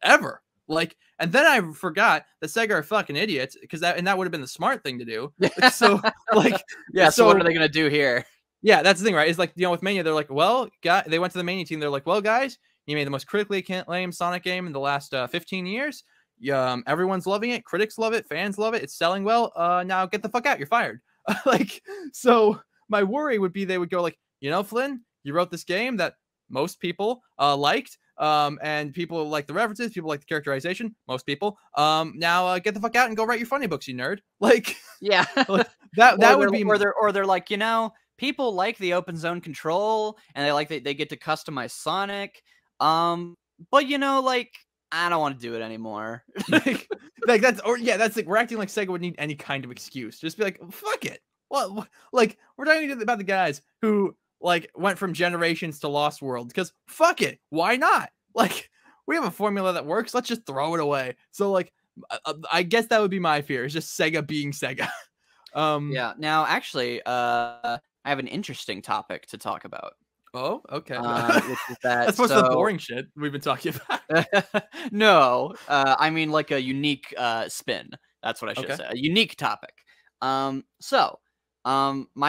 Like, and then I forgot that Sega are fucking idiots because that would have been the smart thing to do. So like, yeah. So what are they gonna do here? Yeah, that's the thing, right? It's like, with Mania, they're like, well, they went to the Mania team. They're like, well, guys, you made the most critically acclaimed Sonic game in the last 15 years. Everyone's loving it. Critics love it. Fans love it. It's selling well. Now get the fuck out. You're fired. Like, so my worry would be they would go like, Flynn, you wrote this game that most people liked. And people like the references. People like the characterization. Most people. Now get the fuck out and go write your funny books, you nerd. Like, yeah, like, that would be. Or they're like, people like the open zone control and they like they get to customize Sonic. But like I don't want to do it anymore. like that's like we're acting like Sega would need any kind of excuse. Just be like, fuck it. Well, like we're talking about the guys who like went from Generations to Lost World because fuck it. Why not? Like we have a formula that works. Let's just throw it away. So like I guess that would be my fear. Is just Sega being Sega. Yeah. Now actually I have an interesting topic to talk about. Oh, okay. Which is that, that's most of the boring shit we've been talking about. No, I mean like a unique spin. That's what I should say. A unique topic. My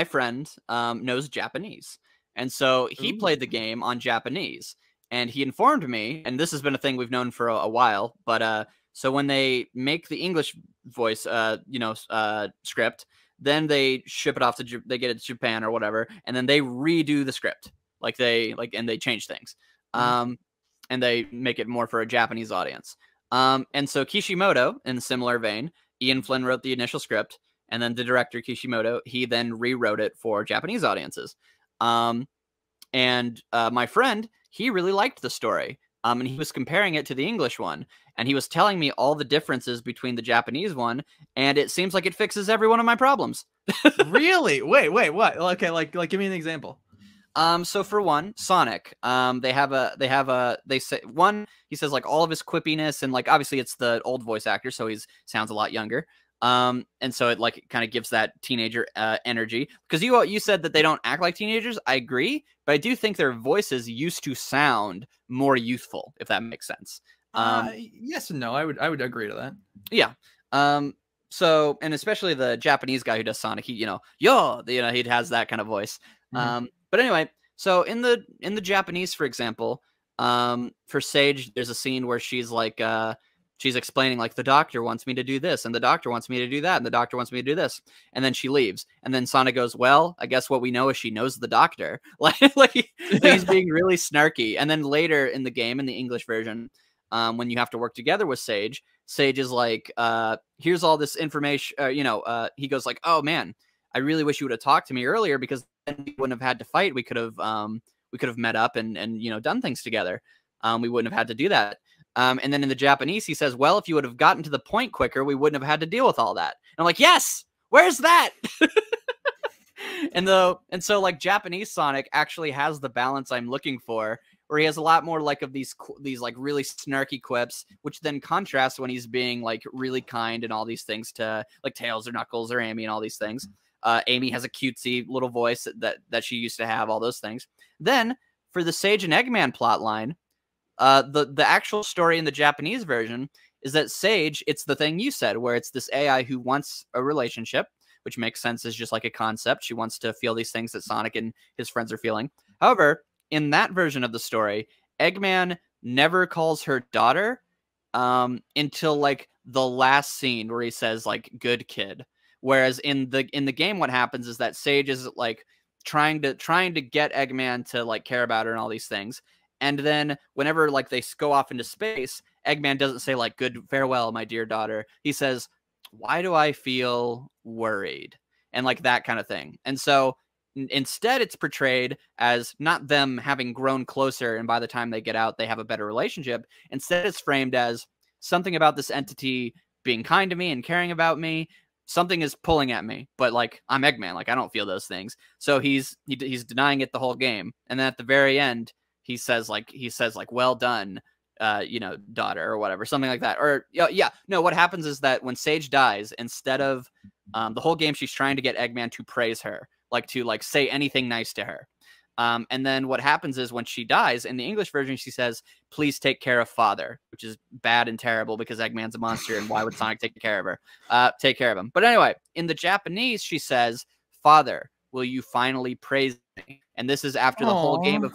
friend knows Japanese, and so he played the game on Japanese, and he informed me, and this has been a thing we've known for a while, but so when they make the English voice, script, then they ship it off to they get it to Japan or whatever, and then they redo the script, and they change things, and they make it more for a Japanese audience. And so Kishimoto, in a similar vein, Ian Flynn wrote the initial script, and then the director Kishimoto, he then rewrote it for Japanese audiences. And my friend, he really liked the story. And he was comparing it to the English one, and he was telling me all the differences between the Japanese one, and it seems like it fixes every one of my problems. Really? Wait, what? Okay, like give me an example. So for one, Sonic, they say he says like all of his quippiness, and like obviously it's the old voice actor, so he sounds a lot younger. And so it like kind of gives that teenager energy, because you said that they don't act like teenagers. I agree, but I do think their voices used to sound more youthful, if that makes sense. Yes and no. I would agree to that. Yeah. So, and especially the Japanese guy who does Sonic, he he has that kind of voice. But anyway, so in the Japanese, for example, for Sage, there's a scene where she's like, she's explaining like the doctor wants me to do this, and the doctor wants me to do that, and the doctor wants me to do this, and then she leaves, and then Sonic goes, "Well, I guess what we know is she knows the doctor." like he's being really snarky. And then later in the game, in the English version, when you have to work together with Sage is like, "Here's all this information." He goes like, "Oh man, I really wish you would have talked to me earlier, because then we wouldn't have had to fight. We could have met up and done things together. We wouldn't have had to do that." And then in the Japanese, he says, "Well, if you would have gotten to the point quicker, we wouldn't have had to deal with all that." And I'm like, yes, where's that? And so like Japanese Sonic actually has the balance I'm looking for, where he has a lot more like of these like really snarky quips, which then contrasts when he's being like really kind and all these things to like Tails or Knuckles or Amy and all these things. Amy has a cutesy little voice that she used to have, all those things. Then for the Sage and Eggman plotline, the actual story in the Japanese version is that Sage, it's the thing you said, where it's this AI who wants a relationship, which makes sense as just like a concept. She wants to feel these things that Sonic and his friends are feeling. However, in that version of the story, Eggman never calls her daughter until like the last scene where he says like "good kid." Whereas in the game, what happens is that Sage is like trying to get Eggman to like care about her and all these things. And then whenever like they go off into space, Eggman doesn't say like "good farewell, my dear daughter." He says, "Why do I feel worried?" And like that kind of thing. And so Instead, it's portrayed as not them having grown closer, and by the time they get out, they have a better relationship. Instead, it's framed as something about this entity being kind to me and caring about me. Something is pulling at me, but like I'm Eggman, like I don't feel those things. So he's denying it the whole game, and then at the very end, he says like well done, daughter or whatever, something like that. Or no, what happens is that when Sage dies, instead of the whole game, she's trying to get Eggman to praise her, to say anything nice to her. And then what happens is when she dies, in the English version, she says, please take care of father, which is bad and terrible because Eggman's a monster. And why would Sonic take care of her? Take care of him. But anyway, in the Japanese, she says, father, will you finally praise me? And this is after the whole game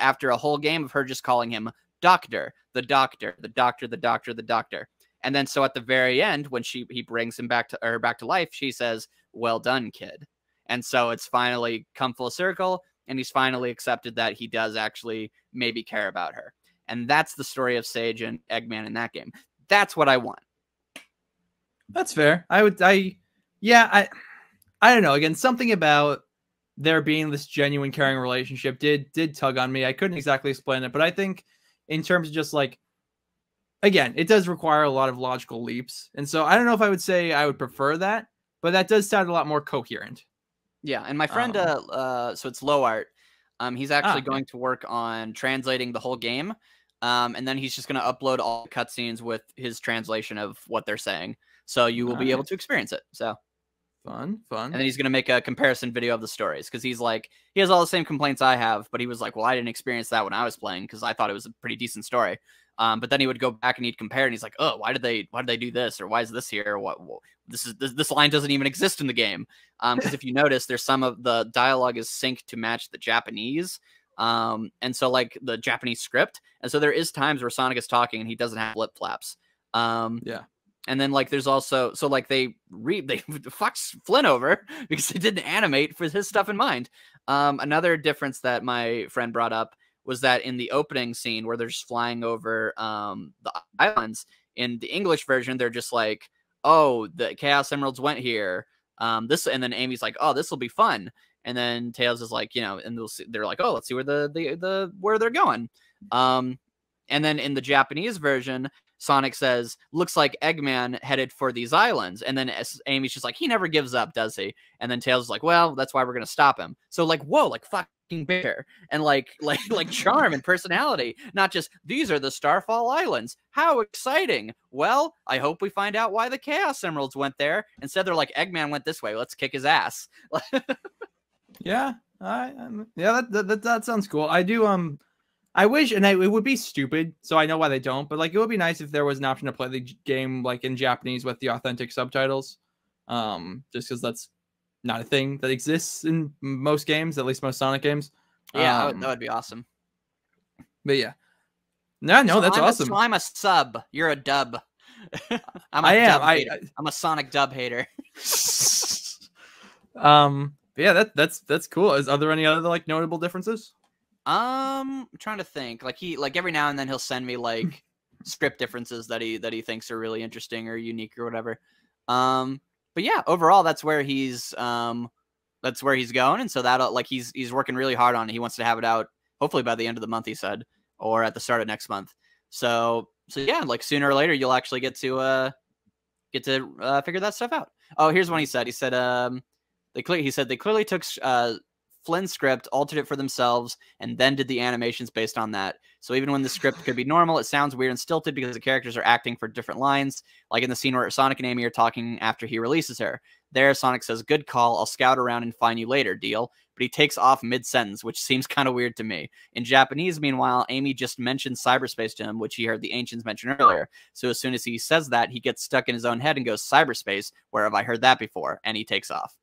after a whole game of her just calling him doctor, the doctor, the doctor, the doctor, the doctor. And then so at the very end, when he brings him back to life, she says, well done, kid. And so it's finally come full circle, and he's finally accepted that he does actually maybe care about her. And that's the story of Sage and Eggman in that game. That's what I want. That's fair. I don't know. Again, something about there being this genuine caring relationship did tug on me. I couldn't exactly explain it, but I think in terms of just like, again, it does require a lot of logical leaps. And so I don't know if I would say I would prefer that, but that does sound a lot more coherent. Yeah, and my friend, so it's Low Art. He's actually going to work on translating the whole game, and then he's just going to upload all the cutscenes with his translation of what they're saying, so you will be able to experience it. So fun. And then he's going to make a comparison video of the stories because he has all the same complaints I have, but he was like, well, I didn't experience that when I was playing because I thought it was a pretty decent story. But then he would go back and he'd compare, and he's like, "Oh, why did they do this, or why is this here? Or what? This line doesn't even exist in the game." Because if you notice, there's some of the dialogue is synced to match the Japanese, and so like the Japanese script, and so there is times where Sonic is talking and he doesn't have lip flaps. Yeah. And then like there's also they fucks Flynn over because they didn't animate for his stuff in mind. Another difference that my friend brought up was that in the opening scene where they're just flying over the islands, in the English version, they're just like, oh, the Chaos Emeralds went here. And then Amy's like, oh, this will be fun. And then Tails is like, and they're like, oh, let's see where where they're going. And then in the Japanese version, Sonic says, looks like Eggman headed for these islands. And then Amy's just like, he never gives up, does he? And then Tails is like, well, that's why we're going to stop him. So like, whoa, like fucking bear. And like charm and personality. Not just, these are the Starfall Islands. How exciting. Well, I hope we find out why the Chaos Emeralds went there. Instead, they're like, Eggman went this way. Let's kick his ass. Yeah. That sounds cool. I do, I wish, and it would be stupid, so I know why they don't, but like it would be nice if there was an option to play the game like in Japanese with the authentic subtitles. Just because that's not a thing that exists in most games, at least most Sonic games. Yeah, that would be awesome. But yeah. No, that's awesome. So I'm a sub. You're a dub. I'm a Sonic dub hater. Yeah, that's cool. Are there any other like notable differences? I'm trying to think. Like every now and then he'll send me like script differences that he thinks are really interesting or unique or whatever. But yeah, overall that's where he's going, and so that like he's working really hard on it. He wants to have it out hopefully by the end of the month, he said, or at the start of next month. So yeah, like sooner or later you'll actually get to figure that stuff out. Oh, here's one he said. He said they clearly took Flynn's script, altered it for themselves, and then did the animations based on that. So even when the script could be normal, it sounds weird and stilted because the characters are acting for different lines, like in the scene where Sonic and Amy are talking after he releases her. There, Sonic says, good call, I'll scout around and find you later, deal. But he takes off mid-sentence, which seems kind of weird to me. In Japanese, meanwhile, Amy just mentioned cyberspace to him, which he heard the ancients mention earlier. So as soon as he says that, he gets stuck in his own head and goes, cyberspace, where have I heard that before? And he takes off.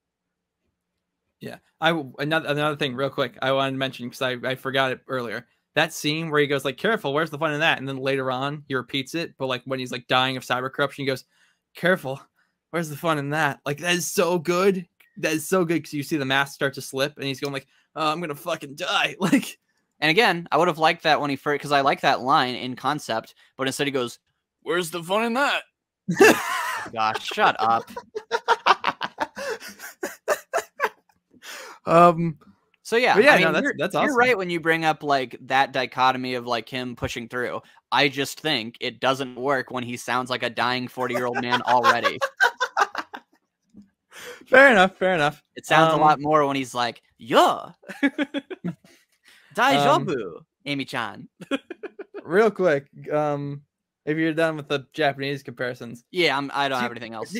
Yeah, another thing real quick I wanted to mention because I forgot it earlier. That scene where he goes like, careful, where's the fun in that? And then later on he repeats it, but like when he's like dying of cyber corruption, he goes, careful, where's the fun in that? Like that is so good. That is so good because you see the mask start to slip and he's going like, oh, I'm gonna fucking die. Like, and again, I would have liked that when he first, because I like that line in concept, but instead he goes, where's the fun in that? Gosh, shut up. So yeah, but yeah, I mean, no, that's you're awesome. right when you bring up like that dichotomy of like him pushing through. I just think it doesn't work when he sounds like a dying 40-year-old man already. Fair enough. Fair enough. It sounds a lot more when he's like, "Yeah, Daijobu, Amy-chan." Real quick, if you're done with the Japanese comparisons, Yeah, I don't have did, anything else.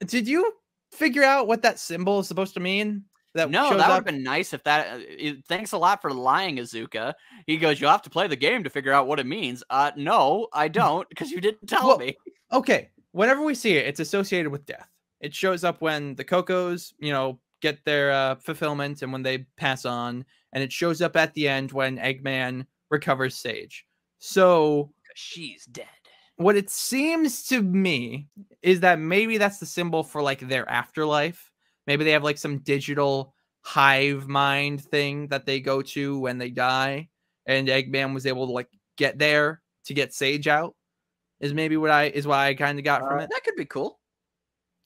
did you figure out what that symbol is supposed to mean? That No, shows that would have up. been nice if that. Thanks a lot for lying, Azuka. He goes, "You'll have to play the game to figure out what it means." No, I don't, because you didn't tell me. Okay, whenever we see it, it's associated with death. It shows up when the Cocos, get their fulfillment and when they pass on, and it shows up at the end when Eggman recovers Sage. So She's dead. what it seems to me is that maybe that's the symbol for like their afterlife. Maybe they have like some digital hive mind thing that they go to when they die, and Eggman was able to like get there to get Sage out. Is maybe what I kind of got from it. That could be cool.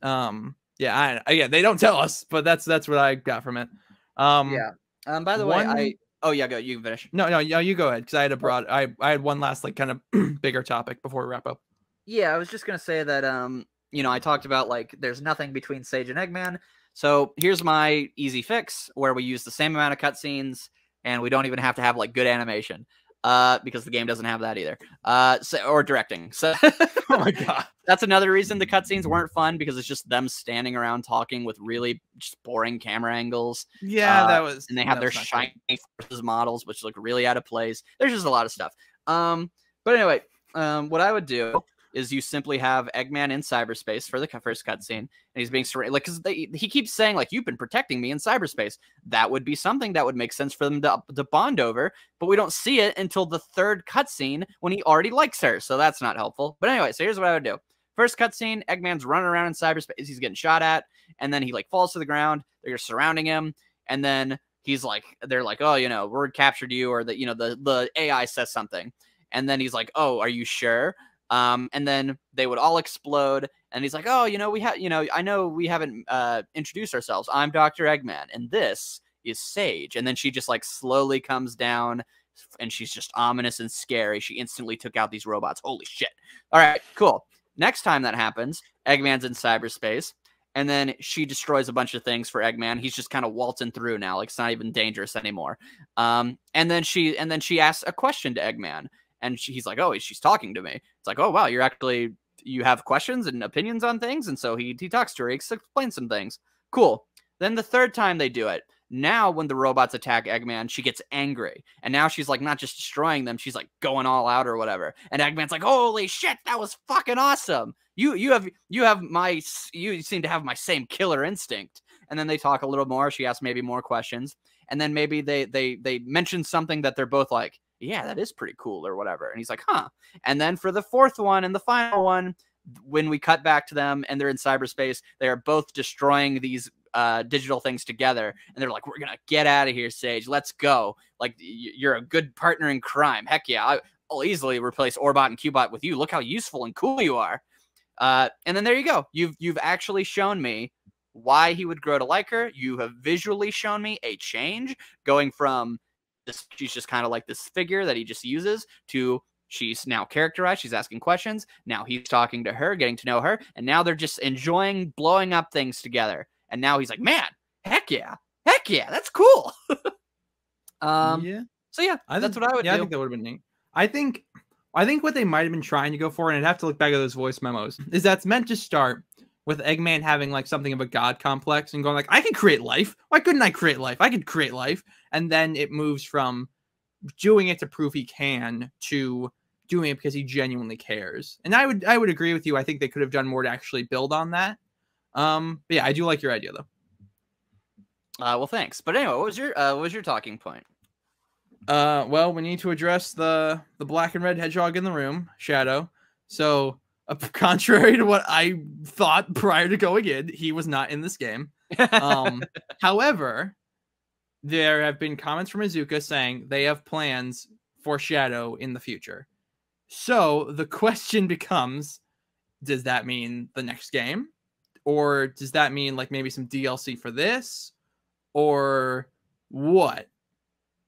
Yeah, they don't tell us, but that's what I got from it. Yeah. By the way, oh yeah, go. You can finish. No, you go ahead because I had one last like kind of bigger topic before we wrap up. Yeah, I was just gonna say that I talked about like there's nothing between Sage and Eggman. So here's my easy fix where we use the same amount of cutscenes and we don't even have to have like good animation. Because the game doesn't have that either. Or directing. So oh my god. That's another reason the cutscenes weren't fun, because it's just them standing around talking with really just boring camera angles. Yeah, that was. And they have their shiny Forces models, which look really out of place. There's just a lot of stuff. But anyway, what I would do is you simply have Eggman in cyberspace for the first cutscene, and he's being surrounded, like, because he keeps saying, like, you've been protecting me in cyberspace. That would be something that would make sense for them to bond over, but we don't see it until the third cutscene when he already likes her, so that's not helpful. But anyway, so here's what I would do. First cutscene, Eggman's running around in cyberspace, he's getting shot at, and then he, like, falls to the ground, they're surrounding him, and then he's like, they're like, oh, word captured you, or that, the AI says something, and then he's like, oh, are you sure? And then they would all explode, and he's like, oh, I know we haven't introduced ourselves. I'm Dr. Eggman, and this is Sage. And then she just like slowly comes down, and she's just ominous and scary. She instantly took out these robots. Holy shit. All right, cool. Next time that happens, Eggman's in cyberspace, and then she destroys a bunch of things for Eggman. He's just kind of waltzing through now, like it's not even dangerous anymore. And then she asks a question to Eggman. And he's like, oh, she's talking to me. It's like, oh, wow, you have questions and opinions on things. And so he talks to her. He explains some things. Cool. Then the third time they do it, now when the robots attack Eggman, she gets angry. And now she's like not just destroying them. She's like going all out or whatever. And Eggman's like, holy shit, that was fucking awesome. You seem to have my same killer instinct. And then they talk a little more. She asks maybe more questions. And then maybe they mention something that they're both like, yeah, that is pretty cool or whatever. And he's like, huh. And then for the fourth one and the final one, when we cut back to them and they're in cyberspace, they are both destroying these digital things together. And they're like, we're going to get out of here, Sage. Let's go. Like, you're a good partner in crime. Heck yeah. I'll easily replace Orbot and Cubot with you. Look how useful and cool you are. And then there you go. You've actually shown me why he would grow to like her. You have visually shown me a change going from she's just kind of like this figure that he just uses to she's now characterized. She's asking questions. Now he's talking to her, getting to know her. And now they're just enjoying blowing up things together. And now he's like, man, heck yeah. That's cool. Yeah. So yeah, that's what I would do. I think that would have been neat. I think what they might have been trying to go for, and I'd have to look back at those voice memos, is that's meant to start with Eggman having like something of a god complex and going like, I can create life. Why couldn't I create life? I could create life. And then it moves from doing it to prove he can to doing it because he genuinely cares. And I would agree with you. I think they could have done more to actually build on that. But yeah, I do like your idea though. Well, thanks. But anyway, what was your talking point? Well, we need to address the black and red hedgehog in the room, Shadow. So contrary to what I thought prior to going in, he was not in this game. However, there have been comments from Izuka saying they have plans for Shadow in the future. So the question becomes, does that mean the next game? Or does that mean like maybe some DLC for this? or what?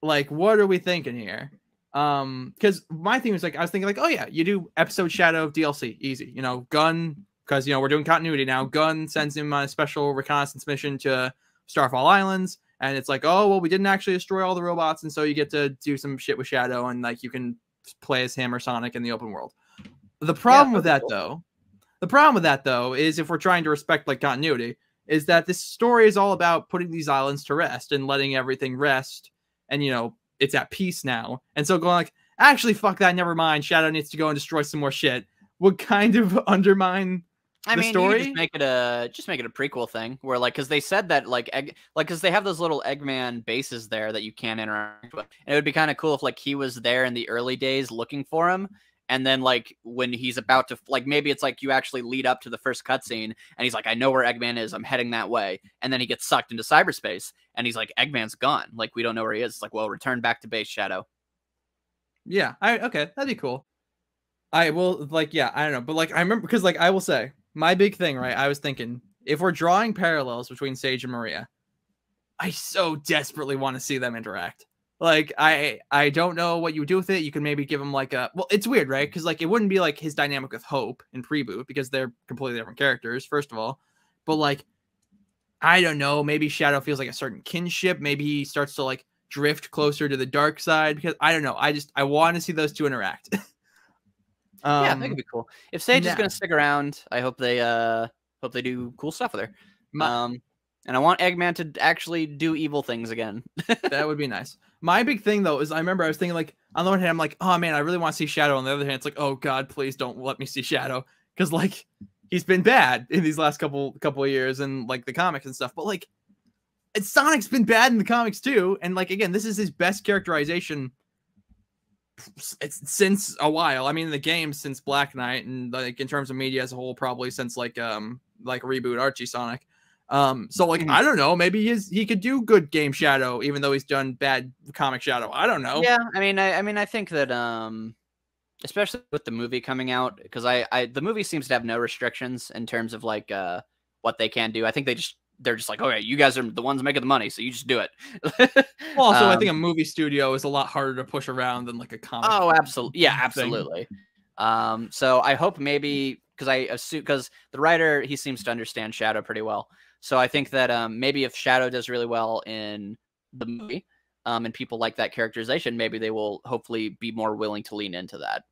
Like, what are we thinking here? Because my thing was like, I was thinking like, oh yeah, you do episode Shadow DLC, easy. You know, Gun, because you know we're doing continuity now. Gun sends him on a special reconnaissance mission to Starfall Islands, and it's like, oh well, we didn't actually destroy all the robots, and so you get to do some shit with Shadow, and like you can play as him or Sonic in the open world. The problem with that though is if we're trying to respect like continuity, is that this story is all about putting these islands to rest and letting everything rest, and you know it's at peace now. And so going like, actually, fuck that, never mind. Shadow needs to go and destroy some more shit would kind of undermine the story. You could just make it a prequel thing where like, because they said that like because they have those little Eggman bases there that you can interact with, and it would be kind of cool if like he was there in the early days looking for him. And then, like, when he's about to, like, maybe it's like you actually lead up to the first cutscene, and he's like, I know where Eggman is. I'm heading that way. And then he gets sucked into cyberspace, and he's like, Eggman's gone. Like, we don't know where he is. It's like, well, return back to base, Shadow. Yeah, okay, that'd be cool. I will, like, yeah, I don't know. But, like, I remember, because, like, I will say, my big thing, right, I was thinking, if we're drawing parallels between Sage and Maria, I so desperately want to see them interact. Like, I don't know what you would do with it. You can maybe give him like a, well, it's weird, right? Because like it wouldn't be like his dynamic with Hope in Preboot because they're completely different characters, first of all. But like, I don't know, maybe Shadow feels like a certain kinship. Maybe he starts to like drift closer to the dark side because I don't know. I want to see those two interact. Yeah, that could be cool. If Sage is gonna stick around, I hope they do cool stuff with her. And I want Eggman to actually do evil things again. That would be nice. My big thing, though, is I remember I was thinking, like, on the one hand, I'm like, oh, man, I really want to see Shadow. On the other hand, it's like, oh, God, please don't let me see Shadow. Because, like, he's been bad in these last couple of years and, like, the comics and stuff. But, like, Sonic's been bad in the comics, too. And, like, again, this is his best characterization since a while. I mean, in the game, since Black Knight. And, like, in terms of media as a whole, probably since, like Reboot Archie Sonic. So like I don't know, maybe he could do good game Shadow even though he's done bad comic Shadow. I don't know. Yeah, I mean I think that especially with the movie coming out, because the movie seems to have no restrictions in terms of like what they can do. I think they're just like, okay, you guys are the ones making the money, so you just do it. Well, also I think a movie studio is a lot harder to push around than like a comic. Oh, absolutely. Yeah, absolutely. So I hope maybe because the writer, he seems to understand Shadow pretty well. So I think that maybe if Shadow does really well in the movie, and people like that characterization, maybe they will hopefully be more willing to lean into that.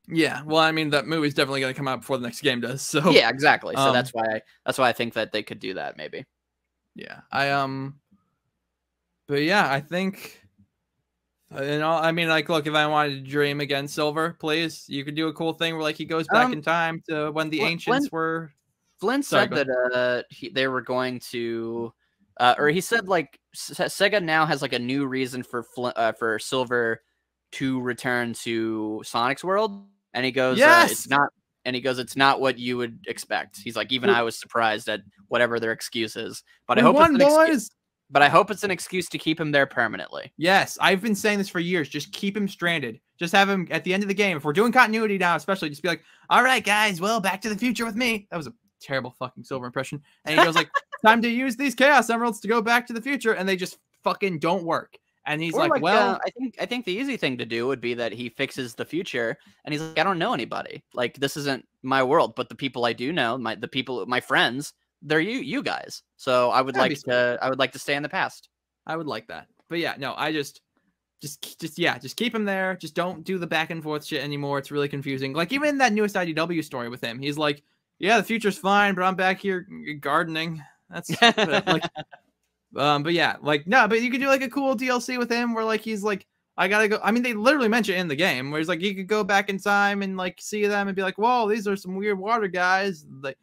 Yeah, well, I mean, that movie's definitely going to come out before the next game does. So yeah, exactly. So that's why I think that they could do that maybe. Yeah, but yeah, I think. You know, I mean, like, look, if I wanted to dream again, Silver, please, you could do a cool thing where like he goes back in time to when the ancients were. Flynn said that they were going to, or he said like Sega now has like a new reason for Silver to return to Sonic's world, and he goes, yes! It's not, and he goes, it's not what you would expect. He's like, even I was surprised at whatever their excuse is, but I hope it's an excuse. But I hope it's an excuse to keep him there permanently. Yes, I've been saying this for years. Just keep him stranded. Just have him at the end of the game. If we're doing continuity now, especially, just be like, all right, guys, well, Back to the Future with me. That was a terrible fucking Silver impression. And he goes like, time to use these Chaos Emeralds to go back to the future. And they just fucking don't work. And he's like, well, I think the easy thing to do would be that he fixes the future. And he's like, I don't know anybody. Like, this isn't my world. But the people I do know, my friends, they're you guys. So I would like to stay in the past. I would like that. But yeah, no, I just keep him there. Just don't do the back and forth shit anymore. It's really confusing. Like even in that newest IDW story with him, he's like, yeah, the future's fine, but I'm back here gardening. That's like, but yeah, like no, but you could do like a cool DLC with him where like he's like, I gotta go. I mean, they literally mention it in the game where he's like, you could go back in time and like see them and be like, whoa, these are some weird water guys. Like,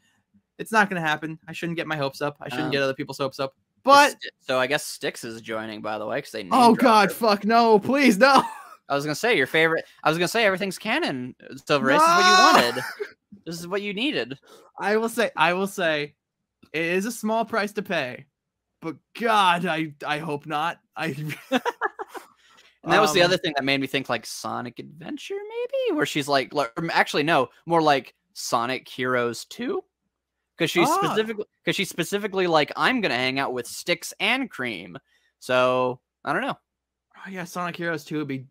it's not gonna happen. I shouldn't get my hopes up. I shouldn't get other people's hopes up. But so I guess Styx is joining, by the way, because they. Oh God, fuck no! Please no. I was gonna say your favorite. I was gonna say everything's canon. Silver Ace is what you wanted. This is what you needed. I will say, it is a small price to pay, but God, I hope not. And that was the other thing that made me think like Sonic Adventure, maybe, where she's like actually no, more like Sonic Heroes 2. because she's specifically like, I'm gonna hang out with Sticks and Cream. So I don't know. Oh yeah, Sonic Heroes 2 would be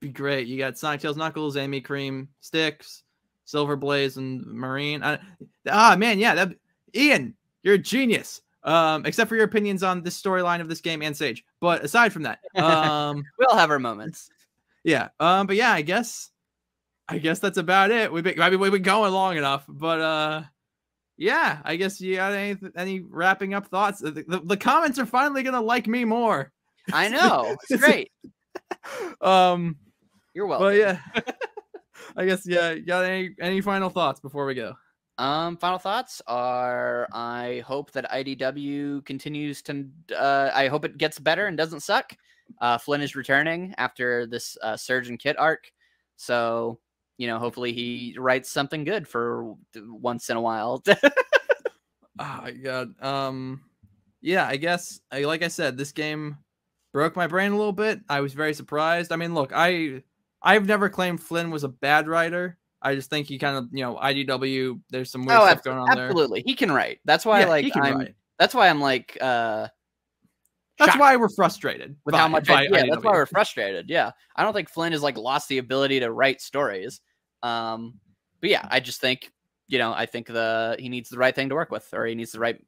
great. You got Sonic, Tails, Knuckles, Amy, Cream, Sticks, Silver Blaze, and Marine. Man, yeah, Ian, you're a genius. Except for your opinions on the storyline of this game and Sage. But aside from that, we'll have our moments. Yeah. But yeah, I guess that's about it. We've been going long enough, but yeah, I guess you got any wrapping up thoughts? The comments are finally gonna like me more. I know. It's great. You're welcome. But yeah, I guess, yeah, you got any final thoughts before we go? Final thoughts are, I hope that IDW continues to, I hope it gets better and doesn't suck. Flynn is returning after this Surge and Kit arc. So, you know, hopefully he writes something good for once in a while. Oh my God. Yeah, I guess, like I said, this game broke my brain a little bit. I was very surprised. I mean, look, I've never claimed Flynn was a bad writer. I just think he kind of, you know, IDW, there's some weird stuff going on there. Absolutely. He can write. That's why, that's why I'm like, that's why we're frustrated with how much. That's why we're frustrated. Yeah. I don't think Flynn has like lost the ability to write stories. But yeah, I just think, you know, I think he needs the right thing to work with, or he needs the right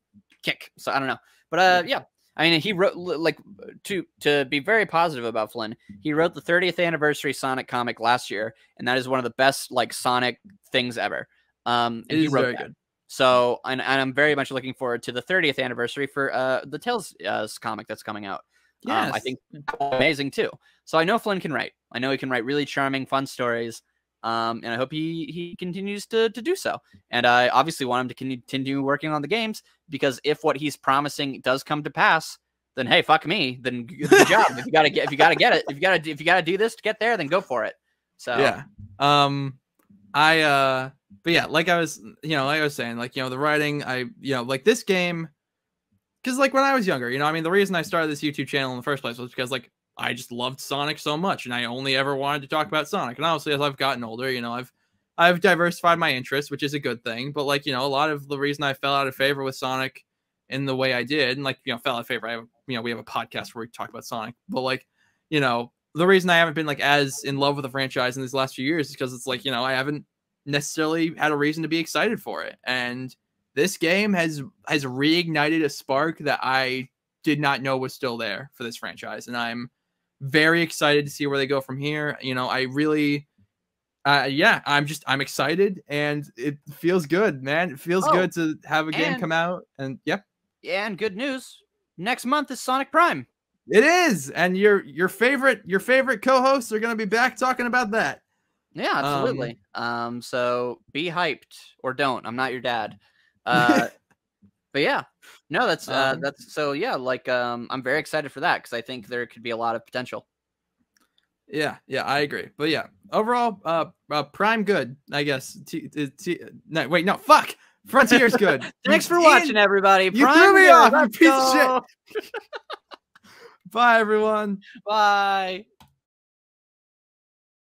kick. So I don't know. But yeah. I mean, he wrote, like, to be very positive about Flynn, he wrote the 30th anniversary Sonic comic last year, and that is one of the best, like, Sonic things ever. And he wrote very good. So, and I'm very much looking forward to the 30th anniversary for the Tails comic that's coming out. Yes. I think amazing too. So I know Flynn can write. I know he can write really charming, fun stories. And I hope he continues to do so. And I obviously want him to continue working on the games, because if what he's promising does come to pass, then hey, fuck me. Then good job. If you gotta get it, if you gotta do this to get there, then go for it. So yeah. But yeah, like I was saying, like, you know, the writing, like this game, because like when I was younger, you know, I mean, the reason I started this YouTube channel in the first place was because, like, I just loved Sonic so much, and I only ever wanted to talk about Sonic. And obviously, as I've gotten older, you know, I've diversified my interests, which is a good thing. But, like, you know, a lot of the reason I fell out of favor with Sonic in the way I did, and, like, you know, fell out of favor, we have a podcast where we talk about Sonic. But, like, you know, the reason I haven't been, like, as in love with the franchise in these last few years is because it's like, you know, I haven't necessarily had a reason to be excited for it. And this game has reignited a spark that I did not know was still there for this franchise, and I'm very excited to see where they go from here. You know, I really, I'm excited, and it feels good, man. It feels good to have a game come out, and yeah, and good news, next month is Sonic Prime. It is, and your favorite co-hosts are going to be back talking about that. Yeah, absolutely. So be hyped, or don't. I'm not your dad. But yeah, no, that's so yeah, like, I'm very excited for that, because I think there could be a lot of potential. Yeah, I agree. But yeah, overall, Prime good, I guess. No, fuck. Frontier's good. Thanks for watching, everybody. You threw me off, you piece of shit. Bye, everyone. Bye.